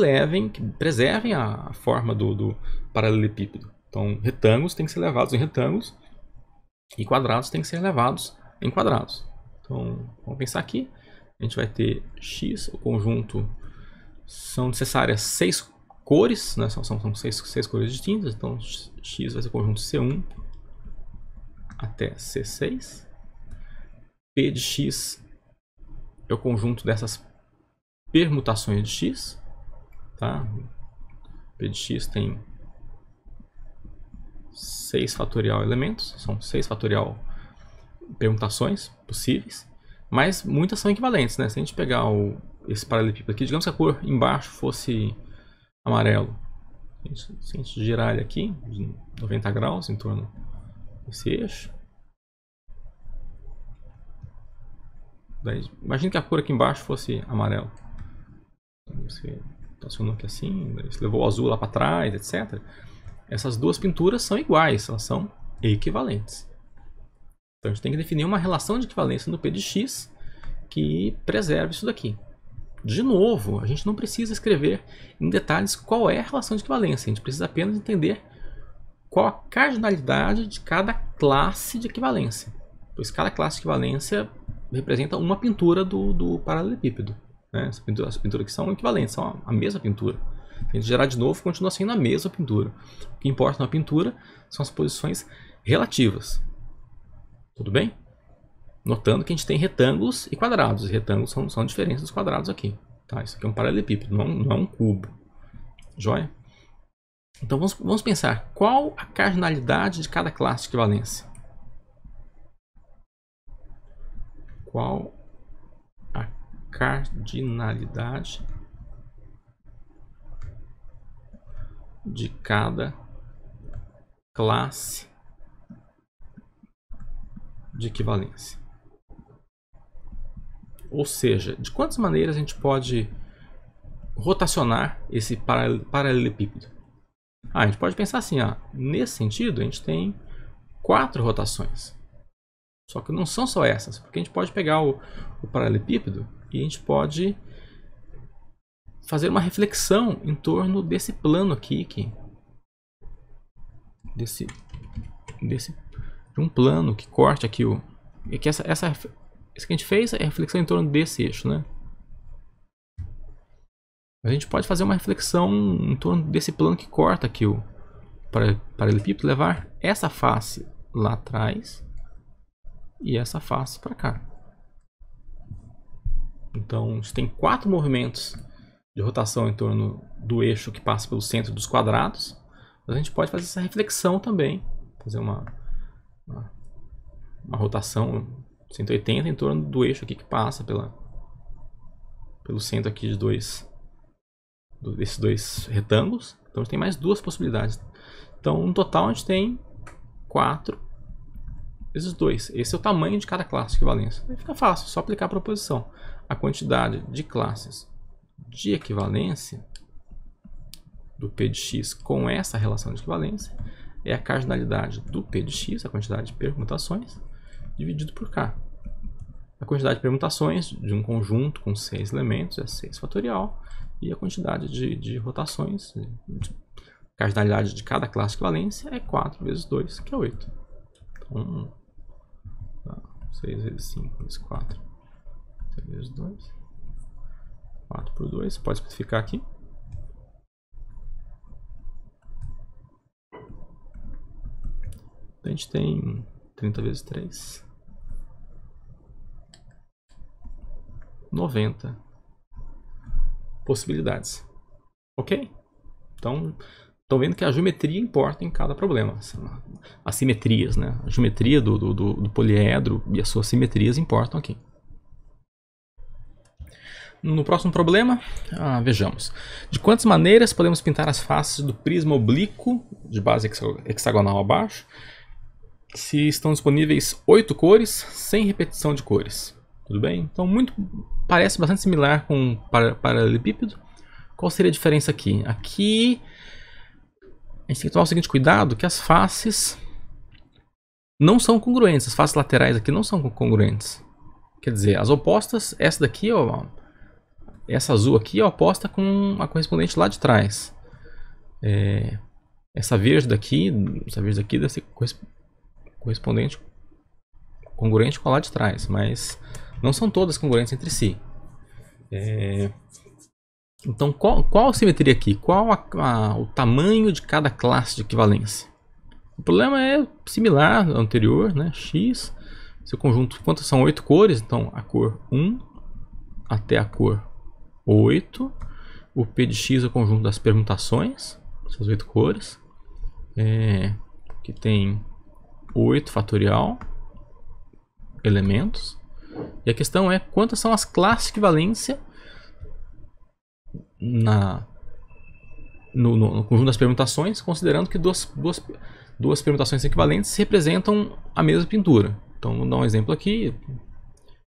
preservem a forma do paralelepípedo. Então, retângulos têm que ser levados em retângulos e quadrados têm que ser levados em quadrados. Então, vamos pensar aqui. A gente vai ter X, o conjunto, são necessárias 6 cores, né? São 6 cores distintas. Então, X vai ser o conjunto C1 até C6. P de X é o conjunto dessas permutações de X. Tá? P de X tem 6 fatorial elementos, são 6 fatorial permutações possíveis, mas muitas são equivalentes, né? Se a gente pegar esse paralelepípedo aqui, digamos que a cor embaixo fosse amarelo, se a gente girar ele aqui, de 90 graus em torno desse eixo, daí, imagine que a cor aqui embaixo fosse amarelo. Você estacionou aqui assim, você levou o azul lá para trás, etc. Essas duas pinturas são iguais, elas são equivalentes. Então a gente tem que definir uma relação de equivalência no P de X que preserve isso daqui. De novo, a gente não precisa escrever em detalhes qual é a relação de equivalência, a gente precisa apenas entender qual a cardinalidade de cada classe de equivalência. Pois cada classe de equivalência representa uma pintura do paralelepípedo. Né? As pinturas aqui são equivalentes, são a mesma pintura. Se a gente gerar de novo, continua sendo a mesma pintura. O que importa na pintura são as posições relativas. Tudo bem? Notando que a gente tem retângulos e quadrados. E retângulos são diferentes dos quadrados aqui. Tá? Isso aqui é um paralelepípedo, não é um cubo. Joia? Então vamos pensar. Qual a cardinalidade de cada classe de equivalência? Qual a cardinalidade de cada classe de equivalência? Ou seja, de quantas maneiras a gente pode rotacionar esse paralelepípedo? A gente pode pensar assim, nesse sentido a gente tem 4 rotações. Só que não são só essas, porque a gente pode pegar o paralelepípedo e a gente pode fazer uma reflexão em torno desse plano aqui, de um plano que corte aqui isso que a gente fez é reflexão em torno desse eixo, né? A gente pode fazer uma reflexão em torno desse plano que corta aqui o paralelepípedo, levar essa face lá atrás e essa face para cá. Então, a gente tem 4 movimentos de rotação em torno do eixo que passa pelo centro dos quadrados. Mas a gente pode fazer essa reflexão também, fazer uma rotação 180 em torno do eixo aqui que passa pelo centro aqui desses dois retângulos. Então a gente tem mais 2 possibilidades. Então no total a gente tem 4 vezes 2. Esse é o tamanho de cada classe de equivalência. Aí fica fácil, só aplicar a proposição. A quantidade de classes de equivalência do P de X com essa relação de equivalência é a cardinalidade do P de X, a quantidade de permutações, dividido por K. A quantidade de permutações de um conjunto com 6 elementos é 6 fatorial. E a quantidade de rotações, a cardinalidade de cada classe de equivalência é 4 vezes 2, que é 8. Então, 6 vezes 5 vezes 4, 6 vezes 2, 4 por 2, você pode simplificar aqui. A gente tem 30 vezes 3, 90 possibilidades. Ok? Então, estão vendo que a geometria importa em cada problema. As simetrias, né? A geometria do poliedro e as suas simetrias importam aqui. No próximo problema, vejamos. De quantas maneiras podemos pintar as faces do prisma oblíquo, de base hexagonal abaixo, se estão disponíveis 8 cores, sem repetição de cores? Tudo bem? Então, parece bastante similar com o paralelepípedo. Qual seria a diferença aqui? Aqui, a gente tem que tomar o seguinte cuidado, que as faces não são congruentes. As faces laterais aqui não são congruentes. Quer dizer, as opostas, essa daqui, ó, essa azul aqui é oposta com a correspondente lá de trás. Essa verde daqui deve ser correspondente, congruente com a lá de trás, mas não são todas congruentes entre si. Então, qual a simetria aqui? Qual o tamanho de cada classe de equivalência? O problema é similar ao anterior, né? X, seu conjunto, quantas são 8 cores? Então, a cor 1 até a cor 8. O P de X é o conjunto das permutações, essas 8 cores. Que tem 8 fatorial elementos. E a questão é quantas são as classes de equivalência no conjunto das permutações, considerando que duas permutações equivalentes representam a mesma pintura. Então, vou dar um exemplo aqui.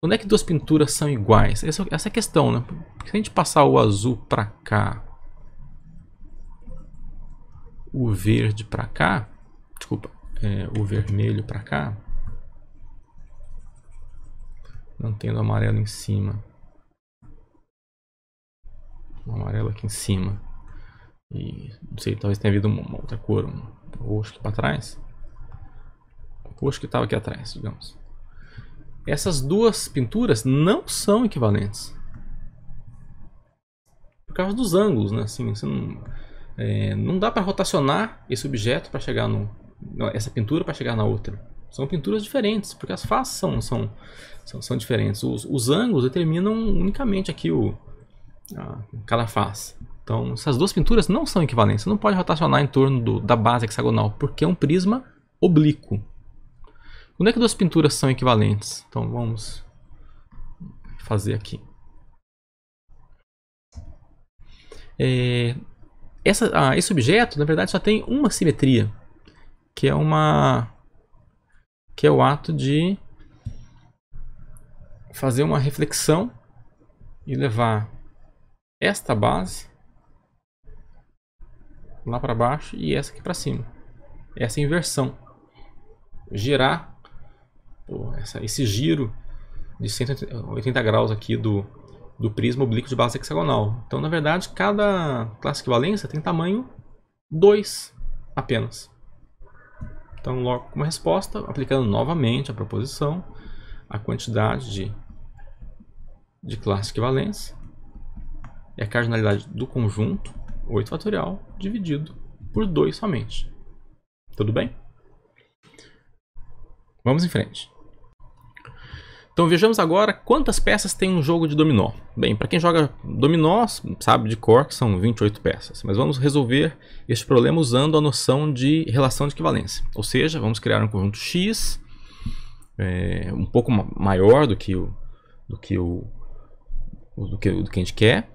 Quando é que duas pinturas são iguais? Essa é a questão, né? Porque se a gente passar o azul para cá, o verde para cá, desculpa, o vermelho para cá, mantendo o amarelo em cima, o amarelo aqui em cima, e não sei, talvez tenha havido uma outra cor, um roxo aqui para trás, o roxo que estava aqui atrás, digamos. Essas duas pinturas não são equivalentes por causa dos ângulos, né? Assim, você não dá para rotacionar esse objeto para chegar essa pintura para chegar na outra. São pinturas diferentes, porque as faces são diferentes. Os ângulos determinam unicamente aqui cada face. Então, essas duas pinturas não são equivalentes. Você não pode rotacionar em torno da base hexagonal, porque é um prisma oblíquo. Quando é que duas pinturas são equivalentes? Então, vamos fazer aqui. Esse objeto, na verdade, só tem uma simetria, que é o ato de fazer uma reflexão e levar esta base lá para baixo e essa aqui para cima. Essa inversão. Girar esse giro de 180 graus aqui do prisma oblíquo de base hexagonal. Então, na verdade, cada classe de equivalência tem tamanho 2 apenas. Então, logo como resposta, aplicando novamente a proposição, a quantidade de classe de equivalência é a cardinalidade do conjunto 8 fatorial dividido por 2 somente. Tudo bem? Vamos em frente. Então vejamos agora quantas peças tem um jogo de dominó. Bem, para quem joga dominó, sabe de cor que são 28 peças. Mas vamos resolver este problema usando a noção de relação de equivalência. Ou seja, vamos criar um conjunto X um pouco maior do que a gente quer.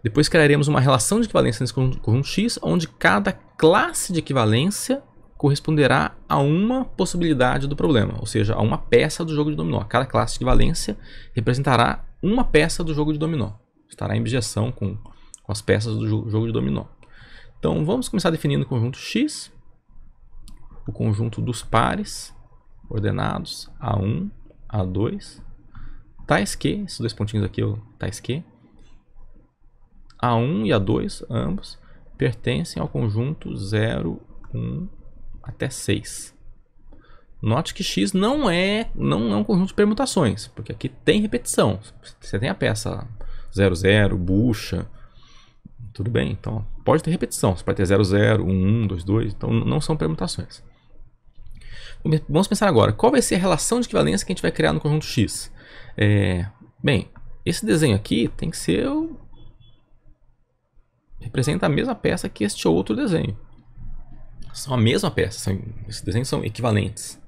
Depois criaremos uma relação de equivalência nesse conjunto X, onde cada classe de equivalência corresponderá a uma possibilidade do problema, ou seja, a uma peça do jogo de dominó. Cada classe de equivalência representará uma peça do jogo de dominó. Estará em objeção com as peças do jogo de dominó. Então vamos começar definindo o conjunto X, o conjunto dos pares ordenados A1, A2, tais que, esses dois pontinhos aqui, tais que, A1 e A2, ambos, pertencem ao conjunto 0, 1, até 6. Note que X não é um conjunto de permutações, porque aqui tem repetição. Você tem a peça 0, 0, bucha, tudo bem, então pode ter repetição. Você pode ter 0, 0, 1, 1, 2, 2, então não são permutações. Vamos pensar agora, qual vai ser a relação de equivalência que a gente vai criar no conjunto X? Bem, esse desenho aqui tem que ser representa a mesma peça que este outro desenho. São a mesma peça, esses desenhos são equivalentes.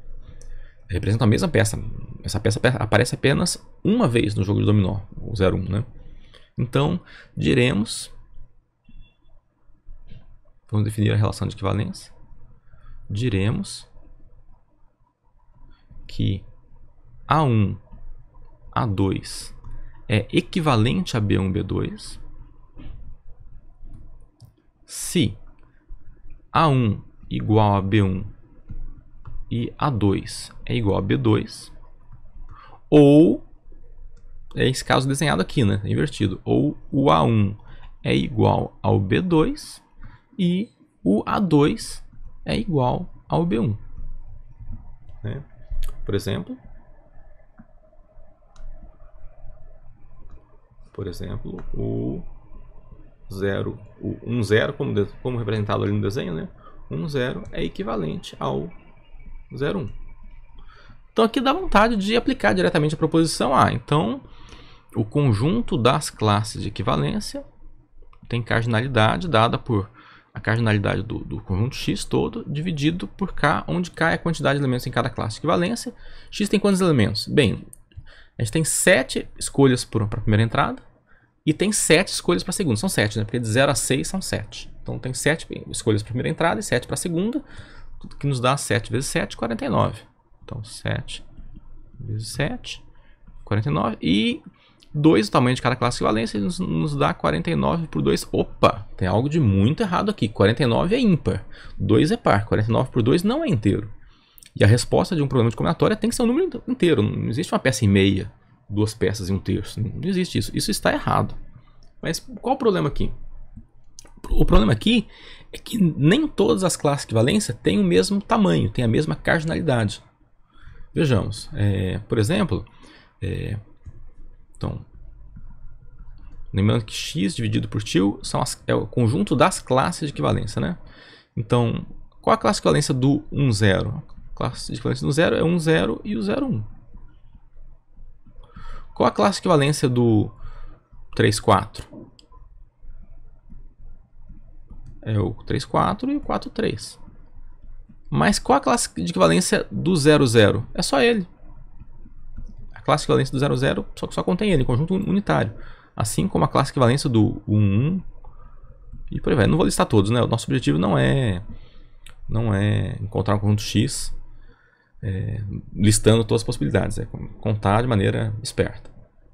Representam a mesma peça. Essa peça aparece apenas uma vez no jogo de dominó, o 0, 1, né? Então, diremos, vamos definir a relação de equivalência, diremos que A1, A2 é equivalente a B1, B2 se A1 igual a B1 e A2 é igual a B2, ou é esse caso desenhado aqui, né? Invertido. Ou o A1 é igual ao B2 e o A2 é igual ao B1. Né? Por exemplo, o 0, o 1, 0, como representado ali no desenho, né? 1, 0 é equivalente ao 0, 1. Então aqui dá vontade de aplicar diretamente a proposição A. Então, o conjunto das classes de equivalência tem cardinalidade dada por a cardinalidade do conjunto X todo dividido por K, onde K é a quantidade de elementos em cada classe de equivalência. X tem quantos elementos? Bem, a gente tem 7 escolhas para a primeira entrada e tem 7 escolhas para a segunda. São 7, né? Porque de 0 a 6 são 7. Então tem 7 escolhas para a primeira entrada e 7 para a segunda, que nos dá 7 vezes 7, 49. Então 7 vezes 7, 49. E 2, o tamanho de cada classe de equivalência, nos dá 49 por 2. Opa, tem algo de muito errado aqui. 49 é ímpar, 2 é par. 49 por 2 não é inteiro. E a resposta de um problema de combinatória tem que ser um número inteiro. Não existe uma peça e meia, 2 peças e 1/3. Não existe isso. Isso está errado. Mas qual o problema aqui? O problema aqui é que nem todas as classes de equivalência têm o mesmo tamanho, têm a mesma cardinalidade. Vejamos. Por exemplo, então, lembrando que x dividido por til é o conjunto das classes de equivalência, né? Então, qual a classe de equivalência do 1, 0? A classe de equivalência do 0 é 1, 0 e o 0, 1. Qual a classe de equivalência do 3, 4? É o 3, 4 e o 4, 3. Mas qual a classe de equivalência do 0, 0? É só ele. A classe de equivalência do 0, 0 só contém ele, conjunto unitário. Assim como a classe de equivalência do 1, 1 e por aí vai. Não vou listar todos, né? O nosso objetivo não é encontrar um conjunto X listando todas as possibilidades. É contar de maneira esperta.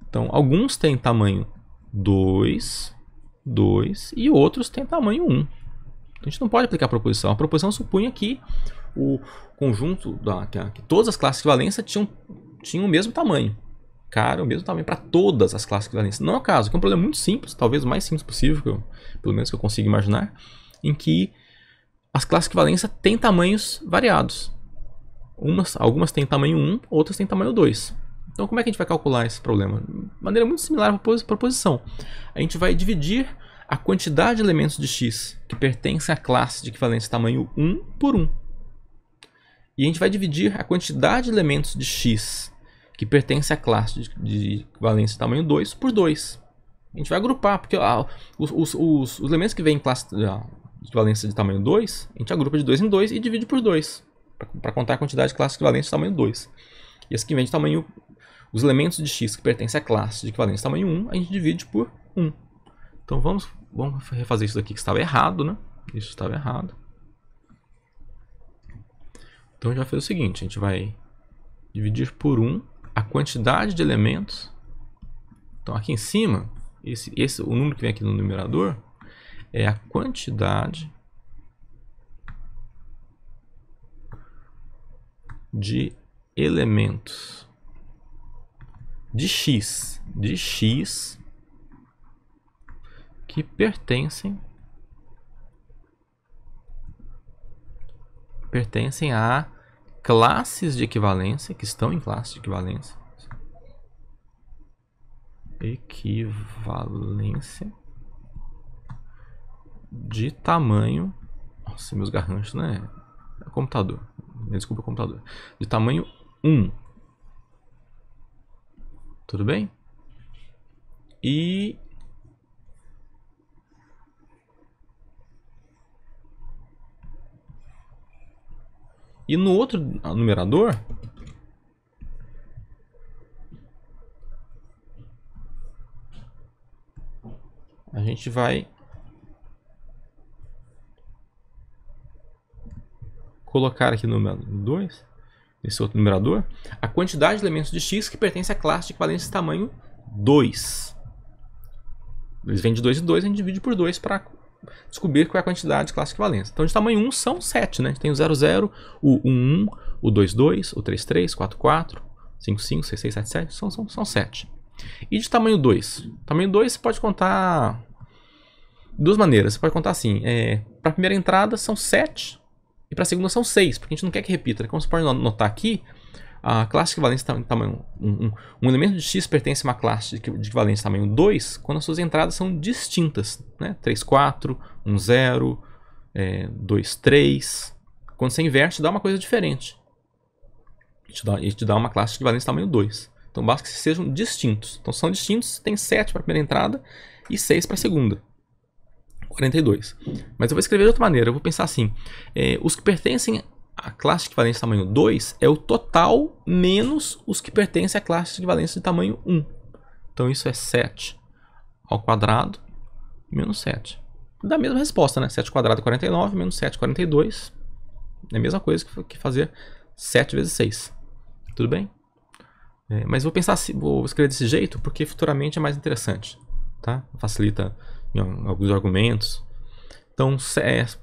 Então, alguns têm tamanho 2, 2 e outros têm tamanho 1. Então, a gente não pode aplicar a proposição. A proposição supunha que o conjunto, que todas as classes de equivalência tinham o mesmo tamanho. Cara, o mesmo tamanho para todas as classes de equivalência. Não é o caso, que é um problema muito simples, talvez o mais simples possível, pelo menos que eu consiga imaginar, em que as classes de equivalência têm tamanhos variados. Algumas têm tamanho 1, outras têm tamanho 2. Então, como é que a gente vai calcular esse problema? De maneira muito similar à proposição. A gente vai dividir a quantidade de elementos de X que pertencem à classe de equivalência tamanho 1 por 1. E a gente vai dividir a quantidade de elementos de X que pertencem à classe de equivalência tamanho 2 por 2. A gente vai agrupar, porque os elementos que vêm em classe de equivalência de tamanho 2, a gente agrupa de 2 em 2 e divide por 2, para contar a quantidade de classe de equivalência de tamanho 2. E as que vêm de tamanho... Os elementos de X que pertencem à classe de equivalência tamanho 1, a gente divide por 1. Então vamos refazer isso daqui que estava errado, né? Isso estava errado. Então a gente vai fazer o seguinte, a gente vai dividir por 1 a quantidade de elementos. Então aqui em cima, o número que vem aqui no numerador é a quantidade de elementos de X que pertencem a classes de equivalência, que estão em classe de equivalência. Equivalência de tamanho... Nossa, meus garranchos, né? É computador. Desculpa, computador. De tamanho 1. Tudo bem? E no outro numerador, a gente vai colocar aqui no número 2, nesse outro numerador, a quantidade de elementos de X que pertence à classe de equivalência tamanho 2. Eles vêm de 2 em 2, a gente divide por 2 para descobrir qual é a quantidade de classe de equivalência. Então, de tamanho 1 são 7, né? A gente tem o 0, 0, o 1, 1, o 2, 2, o 3, 3, 4, 4, 5, 5, 6, 6, 7, 7, são 7. E de tamanho 2? Tamanho 2 você pode contar de duas maneiras. Você pode contar assim, para a primeira entrada são 7 e para a segunda são 6, porque a gente não quer que repita, né? Como você pode notar aqui, a classe de equivalência de tamanho um elemento de x pertence a uma classe de equivalência de tamanho 2 quando as suas entradas são distintas, né? 3, 4, 1, 0, 2, 3. Quando você inverte, dá uma coisa diferente. E te dá uma classe de equivalência de tamanho 2. Então basta que sejam distintos. Então são distintos, tem 7 para a primeira entrada e 6 para a segunda. 42. Mas eu vou escrever de outra maneira. Eu vou pensar assim. Os que pertencem à classe de equivalência de tamanho 2 é o total menos os que pertencem à classe de equivalência de tamanho 1. Então isso é 7 ao quadrado menos 7. Dá a mesma resposta, né? 7 ao quadrado é 49, menos 7 é 42. É a mesma coisa que fazer 7 vezes 6. Tudo bem? Mas vou pensar assim, vou escrever desse jeito porque futuramente é mais interessante. Tá? Facilita em alguns argumentos. Então,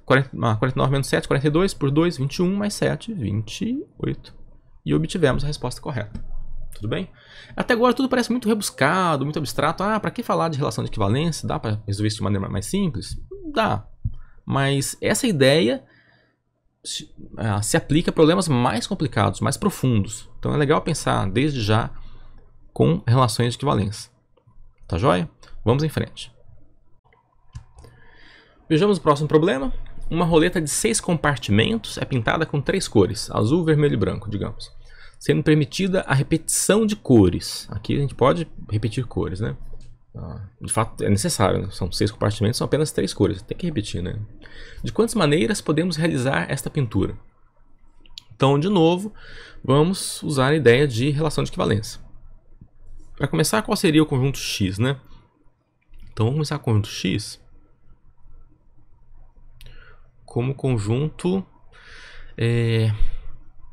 49 menos 7, 42, por 2, 21, mais 7, 28. E obtivemos a resposta correta. Tudo bem? Até agora tudo parece muito rebuscado, muito abstrato. Para que falar de relação de equivalência? Dá para resolver isso de maneira mais simples? Dá. Mas essa ideia se aplica a problemas mais complicados, mais profundos. Então é legal pensar desde já com relações de equivalência. Tá joia? Vamos em frente. Vejamos o próximo problema. Uma roleta de 6 compartimentos é pintada com 3 cores, azul, vermelho e branco, digamos, sendo permitida a repetição de cores. Aqui a gente pode repetir cores, né? De fato é necessário, né? São 6 compartimentos, são apenas 3 cores, tem que repetir, né? De quantas maneiras podemos realizar esta pintura? Então, de novo, vamos usar a ideia de relação de equivalência. Para começar, qual seria o conjunto X, né? Então vamos começar com o conjunto X como conjunto...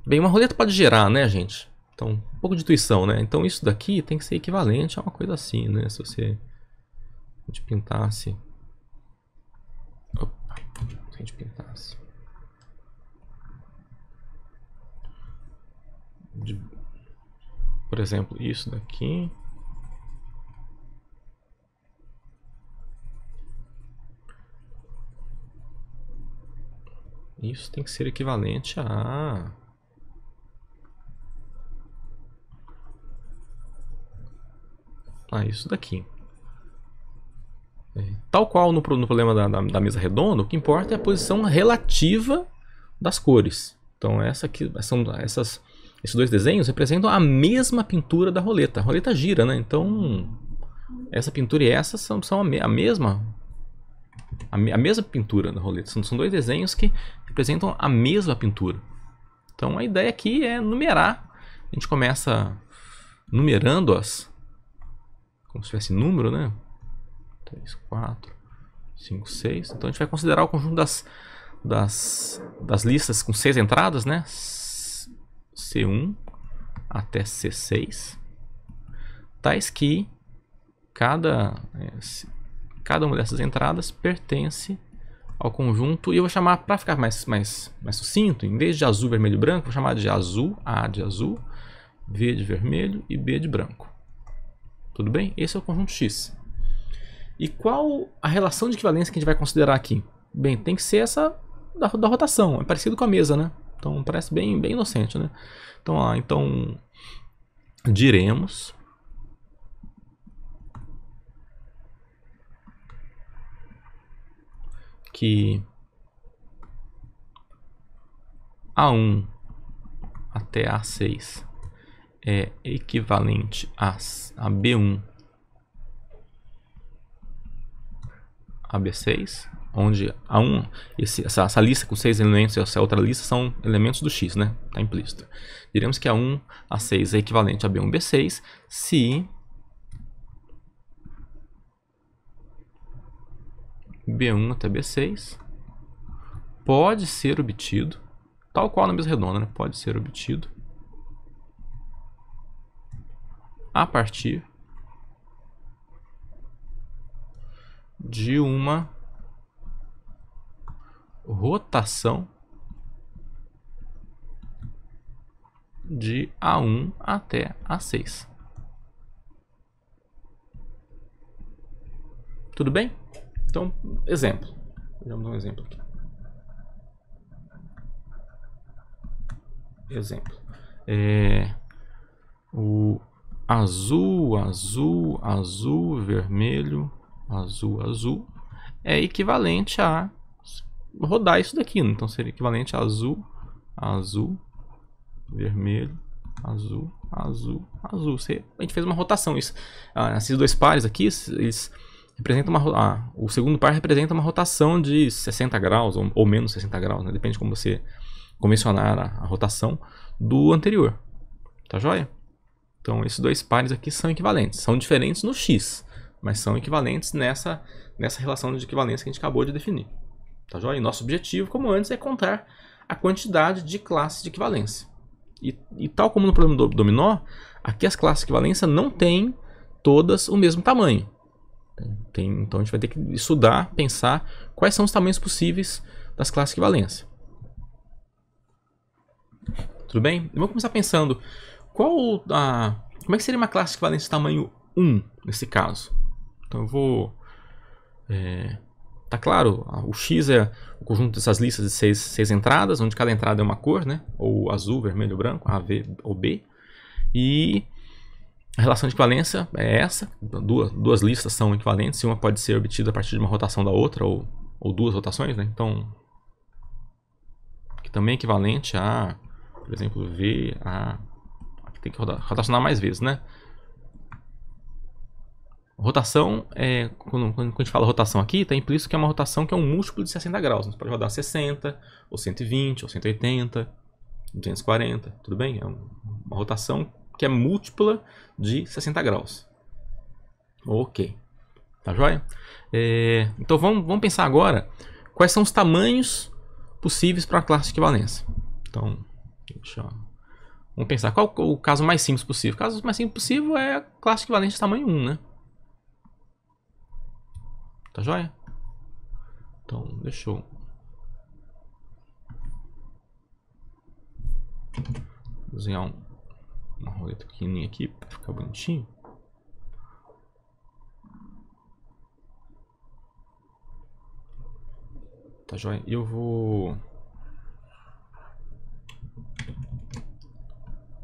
Bem, uma roleta pode gerar, né, gente? Então, um pouco de intuição, né? Então isso daqui tem que ser equivalente a uma coisa assim, né? Se a gente pintasse... Opa, se a gente pintasse... Por exemplo, isso daqui... Isso tem que ser equivalente a isso daqui. Tal qual no problema da mesa redonda, o que importa é a posição relativa das cores. Então esses dois desenhos representam a mesma pintura da roleta. A roleta gira, né? Então essa pintura e essa são a mesma pintura da roleta. São dois desenhos que representam a mesma pintura. Então a ideia aqui é numerar. A gente começa numerando-as como se tivesse número, né? 3, 4, 5, 6. Então a gente vai considerar o conjunto das listas com 6 entradas, né? C1 até C6. Tais que cada uma dessas entradas pertence ao conjunto. E eu vou chamar, para ficar mais sucinto, em vez de azul, vermelho e branco, vou chamar de azul, A de azul, V de vermelho e B de branco. Tudo bem? Esse é o conjunto X. E qual a relação de equivalência que a gente vai considerar aqui? Bem, tem que ser essa da rotação. É parecido com a mesa, né? Então parece bem inocente, né? Então diremos que A1 até A6 é equivalente a B1 a B6, onde A1, essa lista com 6 elementos e essa outra lista são elementos do X, né? Está implícito. Diremos que A1 a 6 é equivalente a B1 B6 se B1 até B6 pode ser obtido, tal qual na mesa redonda, né? Pode ser obtido a partir de uma rotação de A1 até A6. Tudo bem? Então, exemplo. Vamos dar um exemplo aqui. Exemplo. O azul, azul, azul, vermelho, azul, azul é equivalente a rodar isso daqui, né? Então seria equivalente a azul, azul, vermelho, azul, azul, azul. A gente fez uma rotação. Esses dois pares aqui, eles representam o segundo par representa uma rotação de 60 graus ou menos 60 graus, né? Depende de como você convencionar a rotação do anterior. Tá joia? Então esses dois pares aqui são equivalentes. São diferentes no x, mas são equivalentes nessa relação de equivalência que a gente acabou de definir. Tá joia? E nosso objetivo, como antes, é contar a quantidade de classes de equivalência. E tal como no problema do dominó, aqui as classes de equivalência não têm todas o mesmo tamanho. Então a gente vai ter que estudar, pensar quais são os tamanhos possíveis das classes de equivalência. Tudo bem? Vamos começar pensando como é que seria uma classe de equivalência de tamanho 1 nesse caso. Então eu vou... tá claro, o X é o conjunto dessas listas de seis entradas, onde cada entrada é uma cor, né? Ou azul, vermelho, branco, A, V ou B. E a relação de equivalência é essa. Duas listas são equivalentes, e uma pode ser obtida a partir de uma rotação da outra, ou duas rotações, né? Então, aqui também é equivalente a, por exemplo, V, A... Aqui tem que rotacionar mais vezes, né? Rotação, quando a gente fala rotação aqui, está implícito que é uma rotação que é um múltiplo de 60 graus. Você pode rodar 60, ou 120, ou 180, 240, tudo bem? É uma rotação que é múltipla de 60 graus. Ok. Tá joia? Então vamos pensar agora quais são os tamanhos possíveis para a classe de equivalência. Então, vamos pensar qual o caso mais simples possível. O caso mais simples possível é a classe de equivalência de tamanho 1, né? Tá joia? Então, deixa eu desenhar uma roleta pequenininha aqui para ficar bonitinho. Tá joia? E eu vou...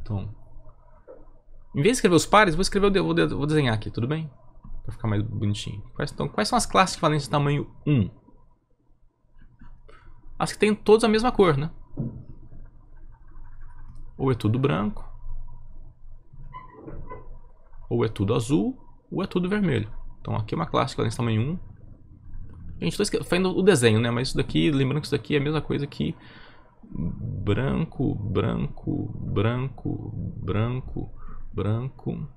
Então, em vez de escrever os pares, vou desenhar aqui, tudo bem? Para ficar mais bonitinho. Quais são as classes equivalentes de tamanho 1? As que têm todas a mesma cor, né? Ou é tudo branco, ou é tudo azul, ou é tudo vermelho. Então aqui é uma classe equivalente de tamanho 1. A gente está fazendo o desenho, né? Mas isso daqui, lembrando que isso daqui é a mesma coisa que branco, branco, branco, branco, branco,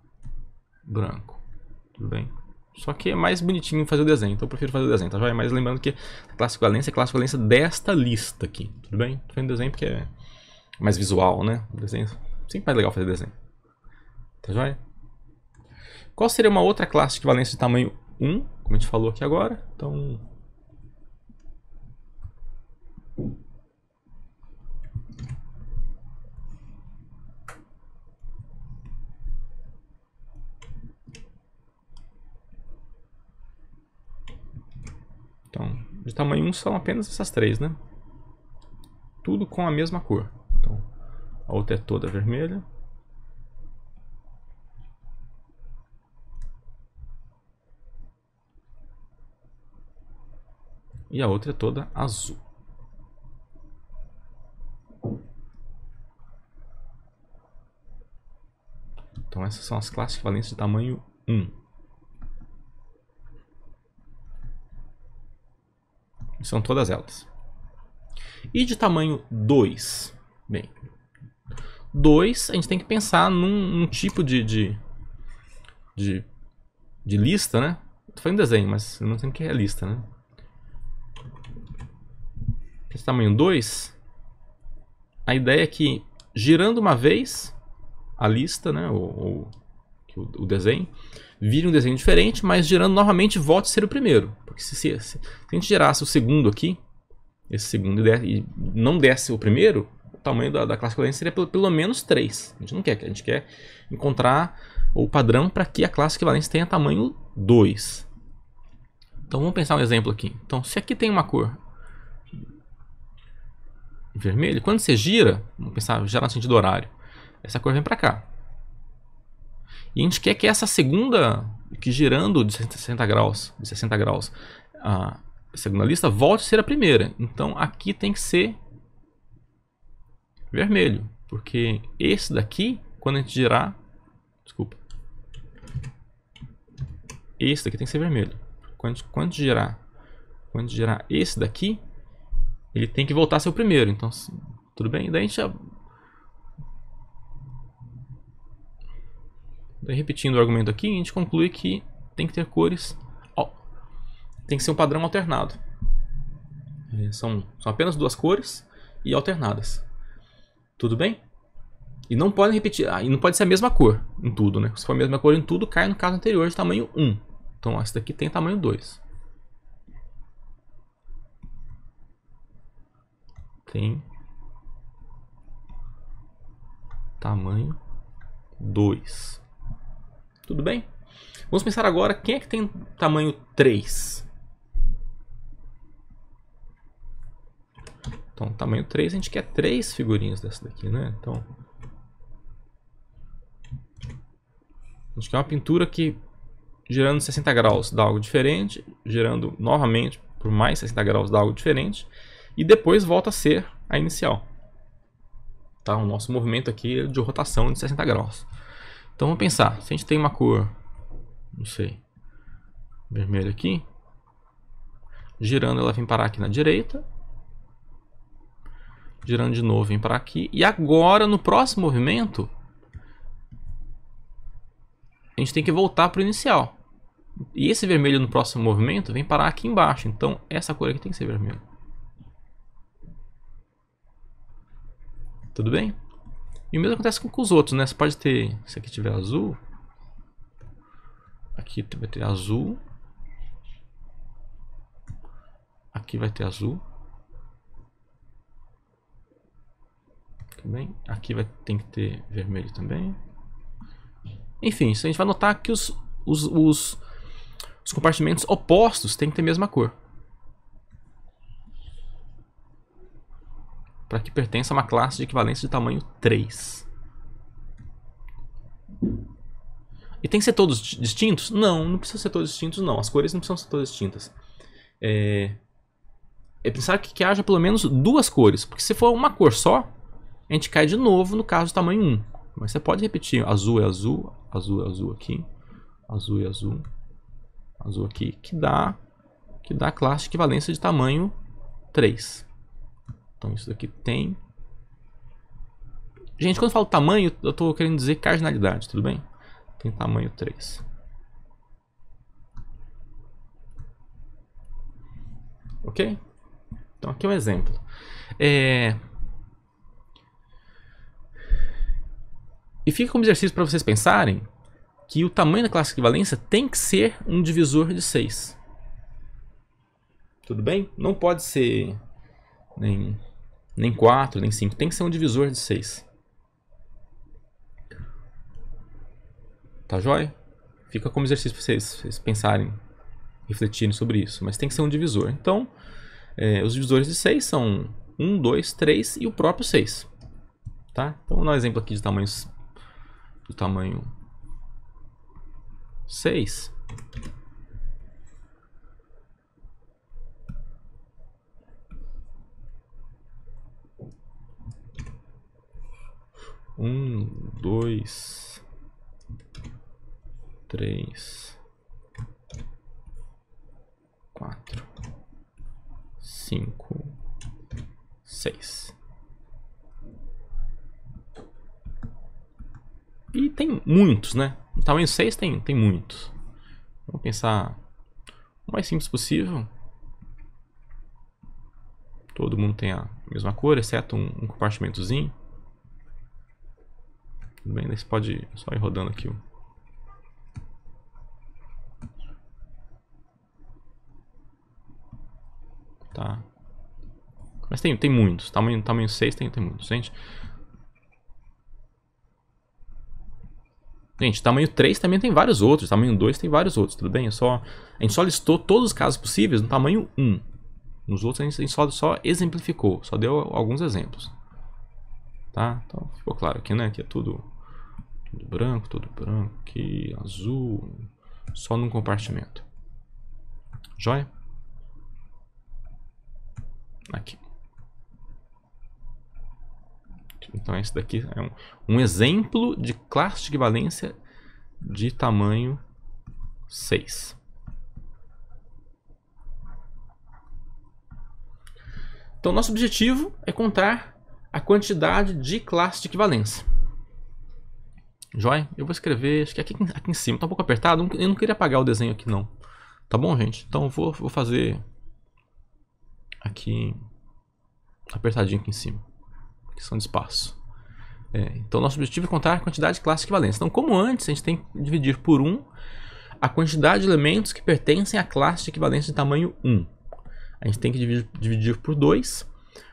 branco. Tudo bem? Só que é mais bonitinho fazer o desenho, então eu prefiro fazer o desenho, tá joia? Mas lembrando que a classe de equivalência é a classe de equivalência desta lista aqui, tudo bem? Tô fazendo desenho porque é mais visual, né? O desenho sempre mais legal fazer desenho, tá joia? Qual seria uma outra classe de equivalência de tamanho 1, como a gente falou aqui agora? Então, de tamanho 1 são apenas essas três, né? Tudo com a mesma cor. Então, a outra é toda vermelha. E a outra é toda azul. Então essas são as classes equivalentes de tamanho 1. São todas elas. E de tamanho 2? Bem, 2 a gente tem que pensar num tipo de lista, né? Tô fazendo desenho, mas não sei o que é lista, né? Esse tamanho 2, a ideia é que girando uma vez a lista, né? O desenho, vire um desenho diferente, mas girando novamente volte a ser o primeiro. Porque se a gente gerasse o segundo aqui, esse segundo, e não desse o primeiro, o tamanho da classe de equivalência seria pelo menos 3. A gente não quer, a gente quer encontrar o padrão para que a classe de equivalência tenha tamanho 2. Então vamos pensar um exemplo aqui. Então se aqui tem uma cor vermelho, quando você gira, vamos pensar já no sentido horário, essa cor vem para cá. E a gente quer que essa segunda, que girando de 60 graus, a segunda lista volte a ser a primeira. Então aqui tem que ser vermelho, porque esse daqui, quando a gente girar, desculpa, esse daqui tem que ser vermelho. Quando girar esse daqui, ele tem que voltar a ser o primeiro. Então, tudo bem? Daí a gente repetindo o argumento aqui, a gente conclui que tem que ter cores, tem que ser um padrão alternado. São apenas duas cores e alternadas. Tudo bem? E não podem repetir, e não pode ser a mesma cor em tudo, né? Se for a mesma cor em tudo, cai no caso anterior de tamanho 1. Então esse daqui tem tamanho 2. Tem tamanho 2. Tudo bem? Vamos pensar agora quem é que tem tamanho 3. Então, tamanho 3, a gente quer 3 figurinhas dessa daqui, né? Então, a gente quer uma pintura que, girando 60 graus, dá algo diferente, girando novamente por mais 60 graus, dá algo diferente, e depois volta a ser a inicial. Tá? O nosso movimento aqui é de rotação de 60 graus. Então vamos pensar, se a gente tem uma cor, não sei, vermelho aqui, girando ela vem parar aqui na direita, girando de novo vem parar aqui, e agora no próximo movimento a gente tem que voltar para o inicial. E esse vermelho no próximo movimento vem parar aqui embaixo, então essa cor aqui tem que ser vermelho. Tudo bem? E o mesmo acontece com os outros, né? Você pode ter, se aqui tiver azul, aqui vai ter azul, aqui vai ter azul, tudo bem? Aqui tem que ter vermelho também. Enfim, a gente vai notar que os compartimentos opostos têm que ter a mesma cor, para que pertença a uma classe de equivalência de tamanho 3. E tem que ser todos distintos? Não, não precisa ser todos distintos não. As cores não precisam ser todas distintas. É pensar que haja pelo menos duas cores, porque se for uma cor só, a gente cai de novo no caso do tamanho 1. Mas você pode repetir, azul é azul, azul é azul aqui, azul é azul, azul aqui, que dá a classe de equivalência de tamanho 3. Então isso daqui tem... Gente, quando eu falo tamanho, eu estou querendo dizer cardinalidade, tudo bem? Tem tamanho 3. Ok? Então aqui é um exemplo. E fica como exercício para vocês pensarem que o tamanho da classe de equivalência tem que ser um divisor de 6. Tudo bem? Não pode ser nem 4, nem 5. Tem que ser um divisor de 6. Tá joia? Fica como exercício para vocês pensarem, refletirem sobre isso. Mas tem que ser um divisor. Então, os divisores de 6 são 1, 2, 3 e o próprio 6. Tá? Então, vamos dar um exemplo aqui de tamanhos, do tamanho 6. Um, 2, 3, 4, 5, 6. E tem muitos, né? No tamanho 6 tem muitos. Vamos pensar o mais simples possível. Todo mundo tem a mesma cor, exceto um compartimentozinho. Tudo bem, daí você pode só ir rodando aqui. Tá. Mas tem muitos. Tamanho 6 tem muitos, gente. Gente, tamanho 3 também tem vários outros, tamanho 2 tem vários outros, tudo bem? A gente só listou todos os casos possíveis no tamanho 1. Nos outros a gente só exemplificou, só deu alguns exemplos. Tá? Então ficou claro aqui, né? Aqui é tudo branco, aqui azul, só num compartimento. Joia? Aqui. Então esse daqui é um exemplo de classe de equivalência de tamanho 6. Então nosso objetivo é contar a quantidade de classe de equivalência. Joia? Eu vou escrever, acho que aqui em cima, tá um pouco apertado, eu não queria apagar o desenho aqui não. Tá bom, gente? Então eu vou fazer aqui apertadinho aqui em cima. Questão de espaço. Então nosso objetivo é contar a quantidade de classe de equivalência. Então como antes, a gente tem que dividir por 1 a quantidade de elementos que pertencem à classe de equivalência de tamanho 1. A gente tem que dividir por 2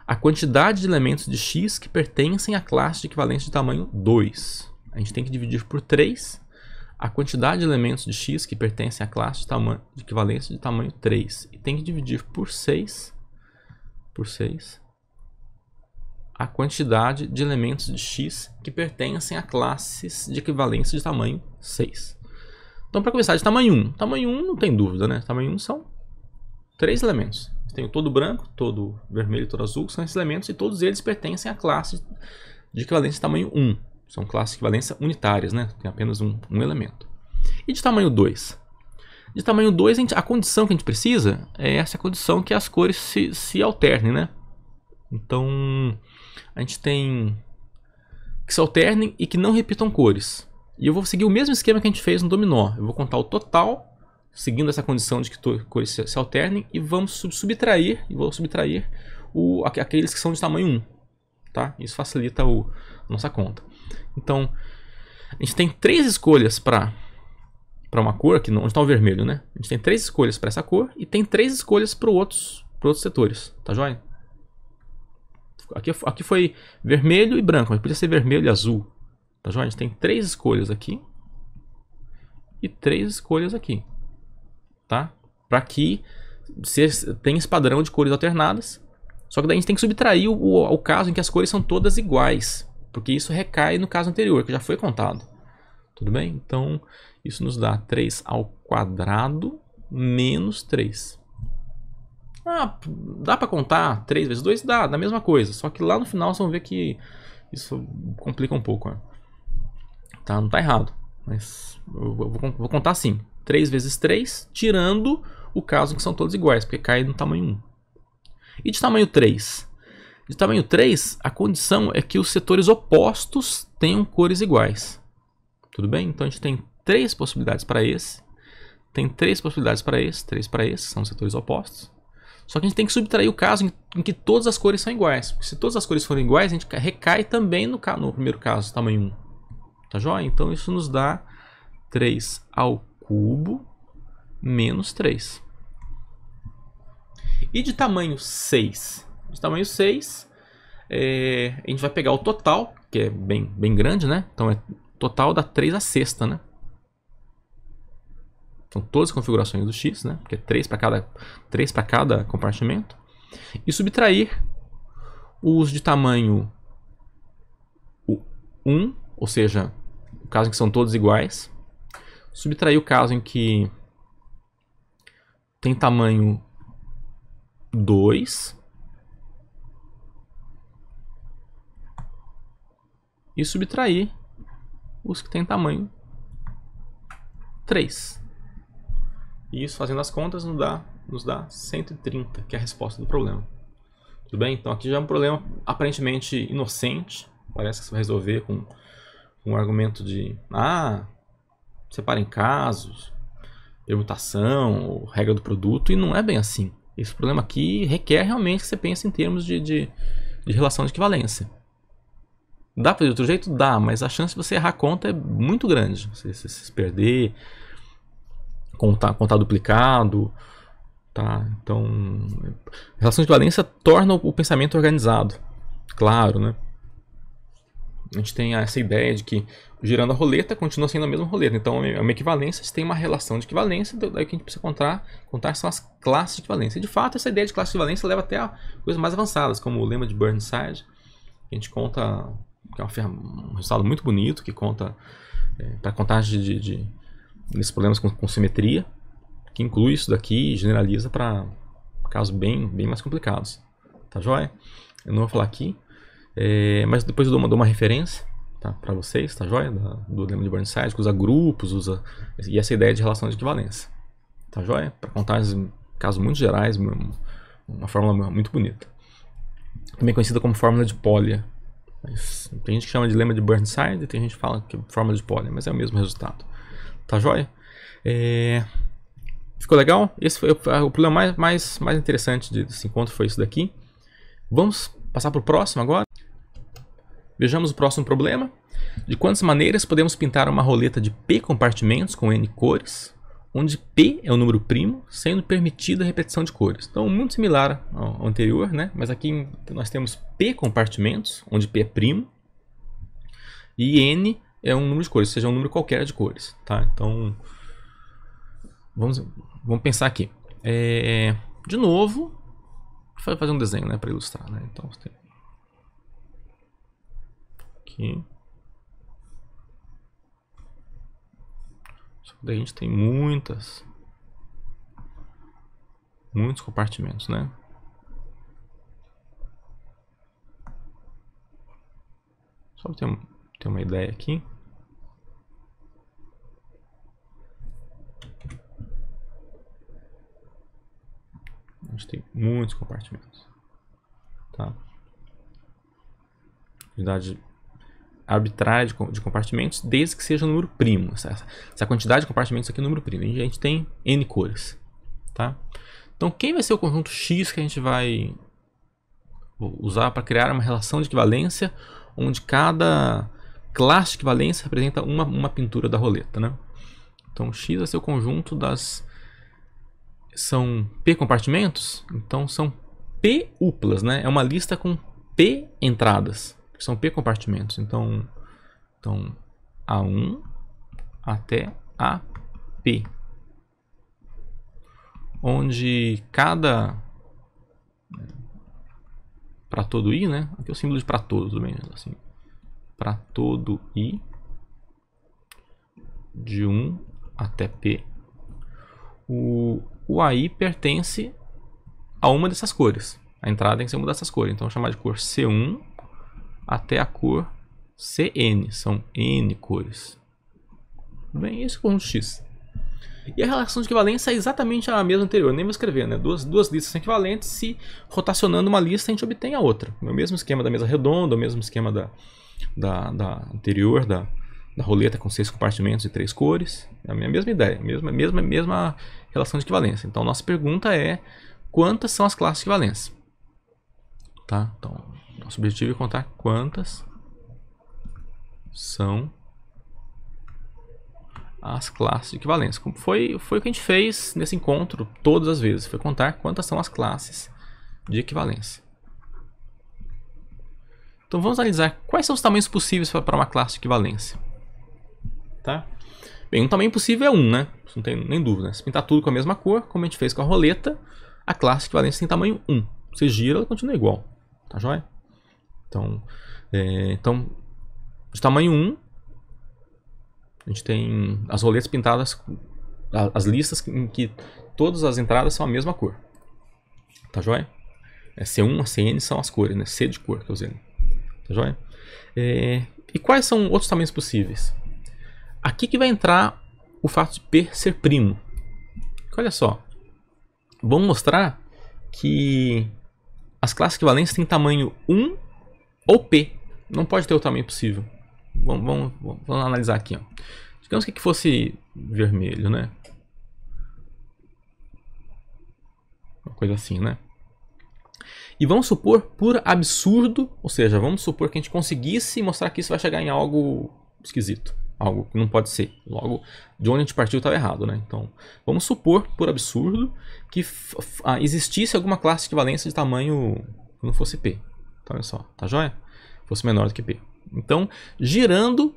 a quantidade de elementos de x que pertencem à classe de equivalência de tamanho 2. A gente tem que dividir por 3 a quantidade de elementos de x que pertencem à classe de equivalência de tamanho 3. E tem que dividir por 6 a quantidade de elementos de x que pertencem a classes de equivalência de tamanho 6. Então, para começar, de tamanho 1. Tamanho 1 não tem dúvida, né? Tamanho 1 são 3 elementos. Tem o todo branco, todo vermelho e todo azul, são esses elementos e todos eles pertencem à classe de equivalência de tamanho 1. São classes de equivalência unitárias, né? Tem apenas um elemento. E de tamanho 2? De tamanho 2, a condição que a gente precisa é essa condição que as cores se alternem, né? Então, a gente tem que se alternem e que não repitam cores. E eu vou seguir o mesmo esquema que a gente fez no dominó. Eu vou contar o total, seguindo essa condição de que cores se alternem, e vamos subtrair, aqueles que são de tamanho 1. Tá? Isso facilita a nossa conta. Então, a gente tem 3 escolhas para uma cor, aqui onde está o vermelho, né? A gente tem 3 escolhas para essa cor e tem 3 escolhas para outros setores. Tá joia? Aqui foi vermelho e branco, mas podia ser vermelho e azul. Tá joia? A gente tem 3 escolhas aqui e 3 escolhas aqui. Tá? Para que tenha esse padrão de cores alternadas. Só que daí a gente tem que subtrair o caso em que as cores são todas iguais. Porque isso recai no caso anterior, que já foi contado. Tudo bem? Então, isso nos dá 3 ao quadrado menos 3. Dá para contar 3 vezes 2? Dá, da mesma coisa. Só que lá no final vocês vão ver que isso complica um pouco. Né? Tá? Não está errado. Mas eu vou contar assim. 3 vezes 3, tirando o caso em que são todos iguais, porque cai no tamanho 1. E de tamanho 3? De tamanho 3, a condição é que os setores opostos tenham cores iguais. Tudo bem? Então a gente tem 3 possibilidades para esse. Tem 3 possibilidades para esse, 3 para esse, são os setores opostos. Só que a gente tem que subtrair o caso em que todas as cores são iguais. Porque se todas as cores forem iguais, a gente recai também no primeiro caso, tamanho 1. Tá joia? Então isso nos dá 3 ao cubo menos 3. E de tamanho 6? De tamanho 6, a gente vai pegar o total, que é bem grande, né? Então, total dá 3 à sexta, né? São todas as configurações do x, né? Porque é 3 para cada compartimento. E subtrair os de tamanho 1, ou seja, o caso em que são todos iguais. Subtrair o caso em que tem tamanho 2. E subtrair os que têm tamanho 3. E isso, fazendo as contas, nos dá 130, que é a resposta do problema. Tudo bem? Então aqui já é um problema aparentemente inocente. Parece que você vai resolver com um argumento de separa em casos, permutação, ou regra do produto, e não é bem assim. Esse problema aqui requer realmente que você pense em termos de relação de equivalência. Dá para fazer de outro jeito? Dá, mas a chance de você errar a conta é muito grande. Você se perder, contar duplicado. Tá? Então, relação de equivalência torna o pensamento organizado. Claro, né? a gente tem essa ideia de que girando a roleta continua sendo a mesma roleta. Então é uma equivalência, você tem uma relação de equivalência, daí que a gente precisa contar são as classes de equivalência. E de fato, essa ideia de classe de equivalência leva até a coisas mais avançadas, como o lema de Burnside, que a gente conta, que é um resultado muito bonito, que conta para contagem desses problemas com simetria, que inclui isso daqui e generaliza para casos bem mais complicados. Tá joia? Eu não vou falar aqui. Mas depois eu dou uma referência, tá, para vocês, tá joia? Do lema de Burnside, que usa grupos, e essa ideia de relação de equivalência. Tá joia? Para contar casos muito gerais, uma fórmula muito bonita. Também conhecida como fórmula de Polya. Mas tem gente que chama de lema de Burnside e tem gente que fala que é fórmula de Polya, mas é o mesmo resultado. Tá joia? Ficou legal? Esse foi o problema mais interessante desse encontro, foi isso daqui. Vamos passar para o próximo agora. Vejamos o próximo problema. De quantas maneiras podemos pintar uma roleta de P compartimentos com N cores, onde P é o número primo, sendo permitida a repetição de cores. Então, muito similar ao anterior, né? Mas aqui nós temos P compartimentos, onde P é primo, e N é um número de cores, ou seja, um número qualquer de cores. Tá? Então, vamos pensar aqui. De novo, vou fazer um desenho, né, para ilustrar. Né? Então, você tem aqui. Só que daí a gente tem muitos compartimentos, né? Só para ter uma ideia aqui. A gente tem muitos compartimentos, tá? Quantidade arbitrária de compartimentos, desde que seja um número primo. Essa quantidade de compartimentos aqui é um número primo. E a gente tem N cores, tá? Então, quem vai ser o conjunto X que a gente vai usar para criar uma relação de equivalência, onde cada classe de equivalência representa uma pintura da roleta, né? Então, X vai ser o conjunto das... São P compartimentos, então são P uplas, né? É uma lista com P entradas, que são P compartimentos. Então A1 até AP, onde cada, para todo I, né? Aqui é o símbolo de para todos, tudo bem? Assim, para todo I, de 1 até P, o AI pertence a uma dessas cores. A entrada tem que ser uma dessas cores. Então, vou chamar de cor C1 até a cor CN. São N cores. Bem, esse é o conjunto X. E a relação de equivalência é exatamente a mesma anterior. Nem vou escrever, né? Duas listas equivalentes, se rotacionando uma lista, a gente obtém a outra. É o mesmo esquema da mesa redonda, o mesmo esquema da anterior, da roleta com 6 compartimentos e 3 cores. É a mesma ideia, a mesma relação de equivalência. Então, nossa pergunta é: quantas são as classes de equivalência? Tá? Então, nosso objetivo é contar quantas são as classes de equivalência. Foi o que a gente fez nesse encontro todas as vezes. Foi contar quantas são as classes de equivalência. Então, vamos analisar quais são os tamanhos possíveis para uma classe de equivalência. Tá? Bem, um tamanho possível é 1, né? Isso não tem nem dúvida. Né? Se pintar tudo com a mesma cor, como a gente fez com a roleta, a classe de equivalência tem tamanho 1. Você gira, ela continua igual. Tá joia? Então, de tamanho 1, a gente tem as roletas pintadas, as listas em que todas as entradas são a mesma cor. Tá joia? C1 a CN são as cores, né? C de cor que eu usei. Tá joia? E quais são outros tamanhos possíveis? Aqui que vai entrar o fato de P ser primo. Olha só. Vamos mostrar que as classes equivalentes têm tamanho 1 ou P. Não pode ter o tamanho possível. Vamos analisar aqui. Ó. Digamos que fosse vermelho, né? Uma coisa assim, né? E vamos supor, por absurdo, ou seja, vamos supor que a gente conseguisse mostrar que isso vai chegar em algo esquisito. Algo que não pode ser. Logo, de onde a gente partiu estava errado, né? Então, vamos supor, por absurdo, que existisse alguma classe de equivalência de tamanho que não fosse P. Então, olha só, tá joia? Fosse menor do que P. Então, girando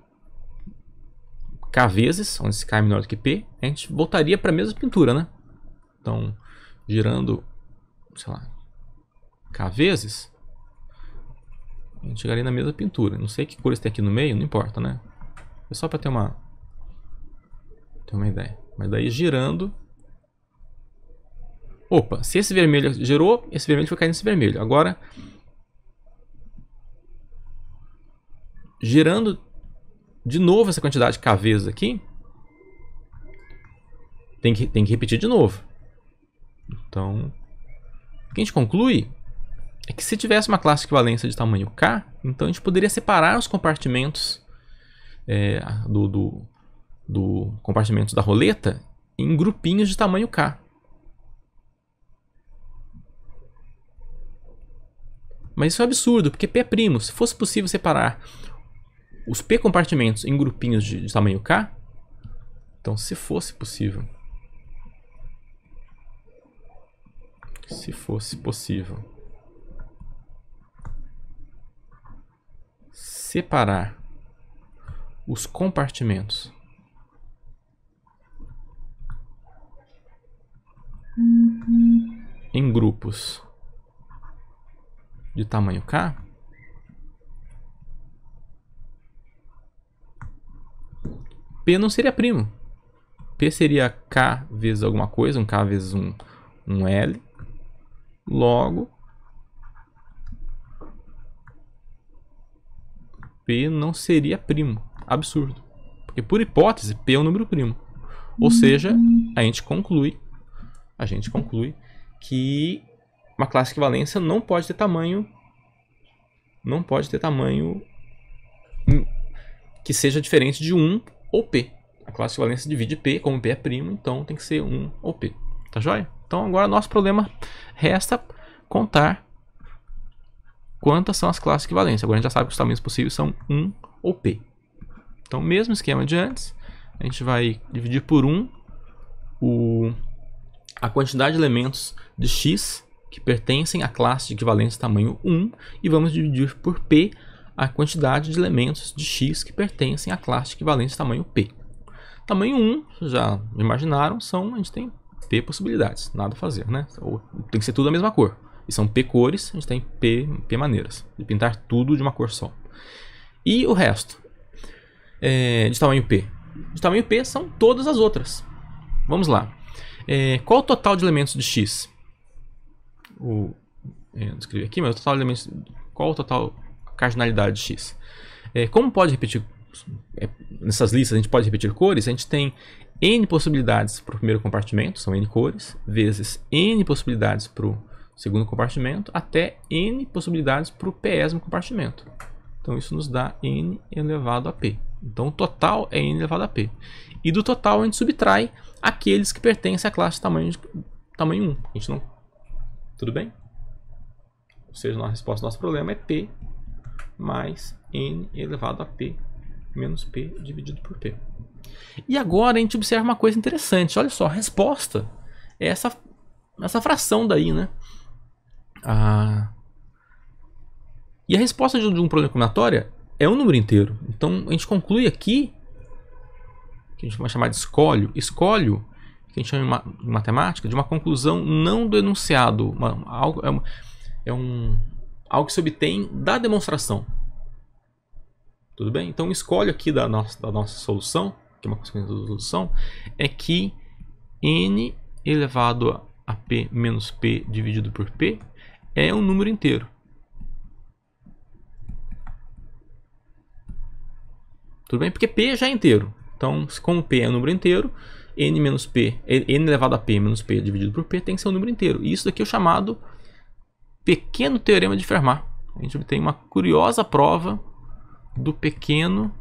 K vezes, onde esse K é menor do que P, a gente voltaria para a mesma pintura, né? Então, girando, sei lá, K vezes, a gente chegaria na mesma pintura. Não sei que cores tem aqui no meio, não importa, né? É só para ter uma ideia. Mas daí girando... Opa, se esse vermelho girou, esse vermelho foi cair nesse vermelho. Agora, girando de novo essa quantidade de K vezes aqui, tem que repetir de novo. Então, o que a gente conclui é que se tivesse uma classe de equivalência de tamanho K, então a gente poderia separar os compartimentos do compartimento da roleta em grupinhos de tamanho K. Mas isso é absurdo, porque P é primo. Se fosse possível separar os P compartimentos em grupinhos de tamanho K, então se fosse possível, separar os compartimentos em grupos de tamanho K, P não seria primo. P seria K vezes alguma coisa, um K vezes um L. Logo, P não seria primo. Absurdo. Porque, por hipótese, P é um número primo. Ou seja, a gente conclui que uma classe de equivalência não pode ter tamanho que seja diferente de 1 ou P. A classe de equivalência divide P, como P é primo, então tem que ser 1 ou P. Tá joia? Então agora nosso problema resta contar quantas são as classes de equivalência. Agora a gente já sabe que os tamanhos possíveis são 1 ou P. Então, mesmo esquema de antes, a gente vai dividir por 1 a quantidade de elementos de X que pertencem à classe de equivalência tamanho 1 e vamos dividir por P a quantidade de elementos de X que pertencem à classe de equivalência tamanho P. Tamanho 1, já imaginaram, a gente tem P possibilidades, nada a fazer, né? Ou tem que ser tudo da mesma cor. E são P cores, a gente tem P maneiras de pintar tudo de uma cor só. E o resto de tamanho P? De tamanho P são todas as outras. Vamos lá. Qual o total de elementos de X? Não escrevi aqui, mas o total de elementos... Qual o total cardinalidade de X? Como pode repetir... nessas listas a gente pode repetir cores. A gente tem N possibilidades para o primeiro compartimento, são N cores, vezes N possibilidades para o segundo compartimento, até N possibilidades para o pésimo compartimento. Então isso nos dá N elevado a P. Então o total é N elevado a P. E do total a gente subtrai aqueles que pertencem à classe de tamanho 1. A gente não... Tudo bem? Ou seja, a resposta do nosso problema é P mais N elevado a P menos P dividido por P. E agora a gente observa uma coisa interessante. Olha só, a resposta é essa fração daí, né? E a resposta de um problema combinatório é um número inteiro. Então a gente conclui aqui, que a gente vai chamar de escolho, que a gente chama em matemática de uma conclusão não do enunciado, algo que se obtém da demonstração. Tudo bem? Então o escolho aqui da nossa solução, que é uma consequência da solução, é que N elevado a P menos P dividido por P é um número inteiro. Tudo bem? Porque P já é inteiro. Então, como P é um número inteiro, N elevado a P menos P dividido por P tem que ser um número inteiro. E isso daqui é o chamado pequeno teorema de Fermat. A gente obtém uma curiosa prova do pequeno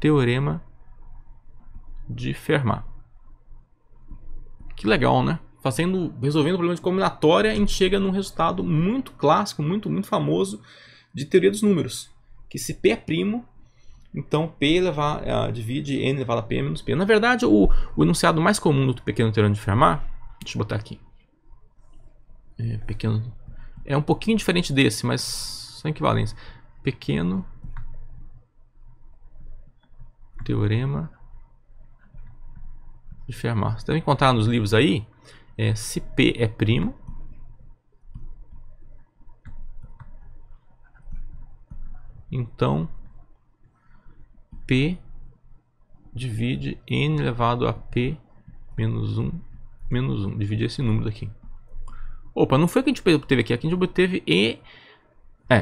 teorema de Fermat. Que legal, né? Resolvendo o problema de combinatória, a gente chega num resultado muito clássico, muito famoso de teoria dos números. Que se P é primo, então P divide N elevado a P menos P. Na verdade, o enunciado mais comum do pequeno teorema de Fermat, deixa eu botar aqui, é um pouquinho diferente desse, mas são equivalentes. Pequeno teorema de Fermat. Você deve encontrar nos livros aí, se P é primo, então P divide N elevado a P menos 1, menos 1. Divide esse número daqui. Opa, não foi o que a gente obteve aqui. Aqui a gente obteve E...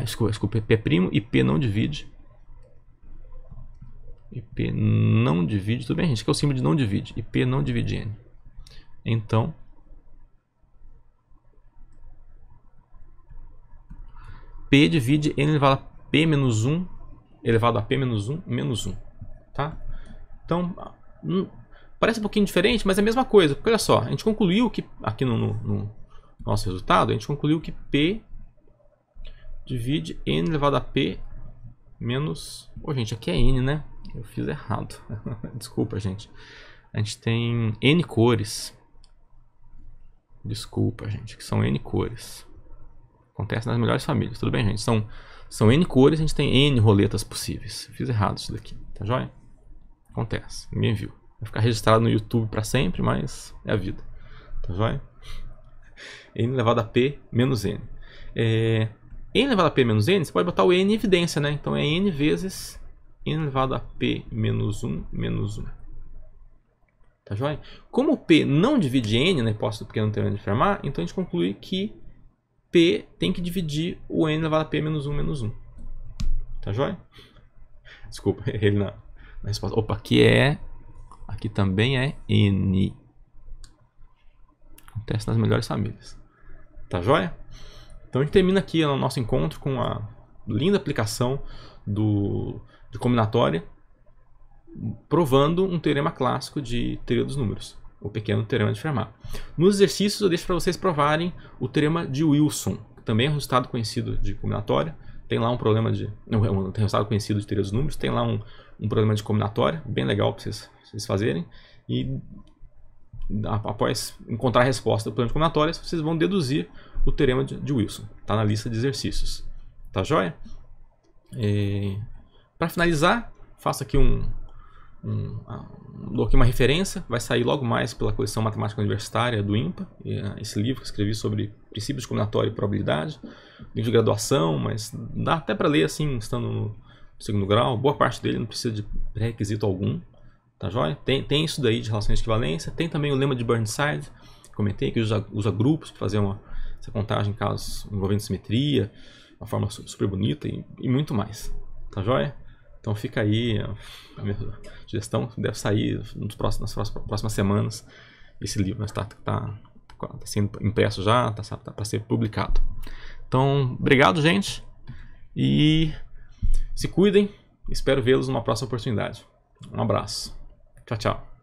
desculpa, P' e P não divide. E P não divide. Tudo bem, gente? Que é o símbolo de não divide. E P não divide N. Então... P divide N elevado a P menos 1 elevado a P menos 1 menos 1. Tá? Então, parece um pouquinho diferente, mas é a mesma coisa. Porque olha só, a gente concluiu que aqui no nosso resultado, a gente concluiu que P divide N elevado a P menos... gente, aqui é N, né? Eu fiz errado. Desculpa, gente. A gente tem N cores. Desculpa, gente, que são N cores. Acontece nas melhores famílias. Tudo bem, gente? São N cores, a gente tem N roletas possíveis. Eu fiz errado isso daqui, tá joia? Acontece, ninguém viu. Vai ficar registrado no YouTube para sempre, mas é a vida. Tá joia? N elevado a P menos N. N elevado a P menos N, você pode botar o N em evidência, né? Então é N vezes N elevado a P menos 1 menos 1. Tá joia? Como o P não divide N na hipótese do pequeno teorema de Fermat, então a gente conclui que P tem que dividir o N elevado a P menos 1 menos 1. Tá joia? Desculpa, ele na resposta. Opa, aqui também é N. Acontece nas melhores famílias. Tá joia? Então a gente termina aqui o nosso encontro com a linda aplicação de combinatória, provando um teorema clássico de teoria dos números, o pequeno teorema de Fermat. Nos exercícios eu deixo para vocês provarem o teorema de Wilson, que também é um resultado conhecido de combinatória. Tem lá um problema de... um resultado conhecido de teoria dos números, tem lá um problema de combinatória, bem legal para vocês fazerem. E após encontrar a resposta do problema de combinatória, vocês vão deduzir o teorema de Wilson. Está na lista de exercícios. Tá joia? Para finalizar, faço aqui dou aqui uma referência. Vai sair logo mais pela coleção Matemática Universitária do IMPA. Esse livro que eu escrevi sobre princípios de combinatória e probabilidade. Livro de graduação, mas dá até para ler assim, estando no segundo grau. Boa parte dele não precisa de pré-requisito algum. Tá joia? Tem isso daí de relações de equivalência. Tem também o lema de Burnside, que comentei, que usa grupos para fazer essa contagem em casos envolvendo simetria, uma forma super bonita e muito mais. Tá joia? Então fica aí a minha sugestão, deve sair nas próximas semanas. Esse livro está sendo impresso já, está para ser publicado. Então, obrigado, gente, e se cuidem. Espero vê-los numa próxima oportunidade. Um abraço. Tchau, tchau.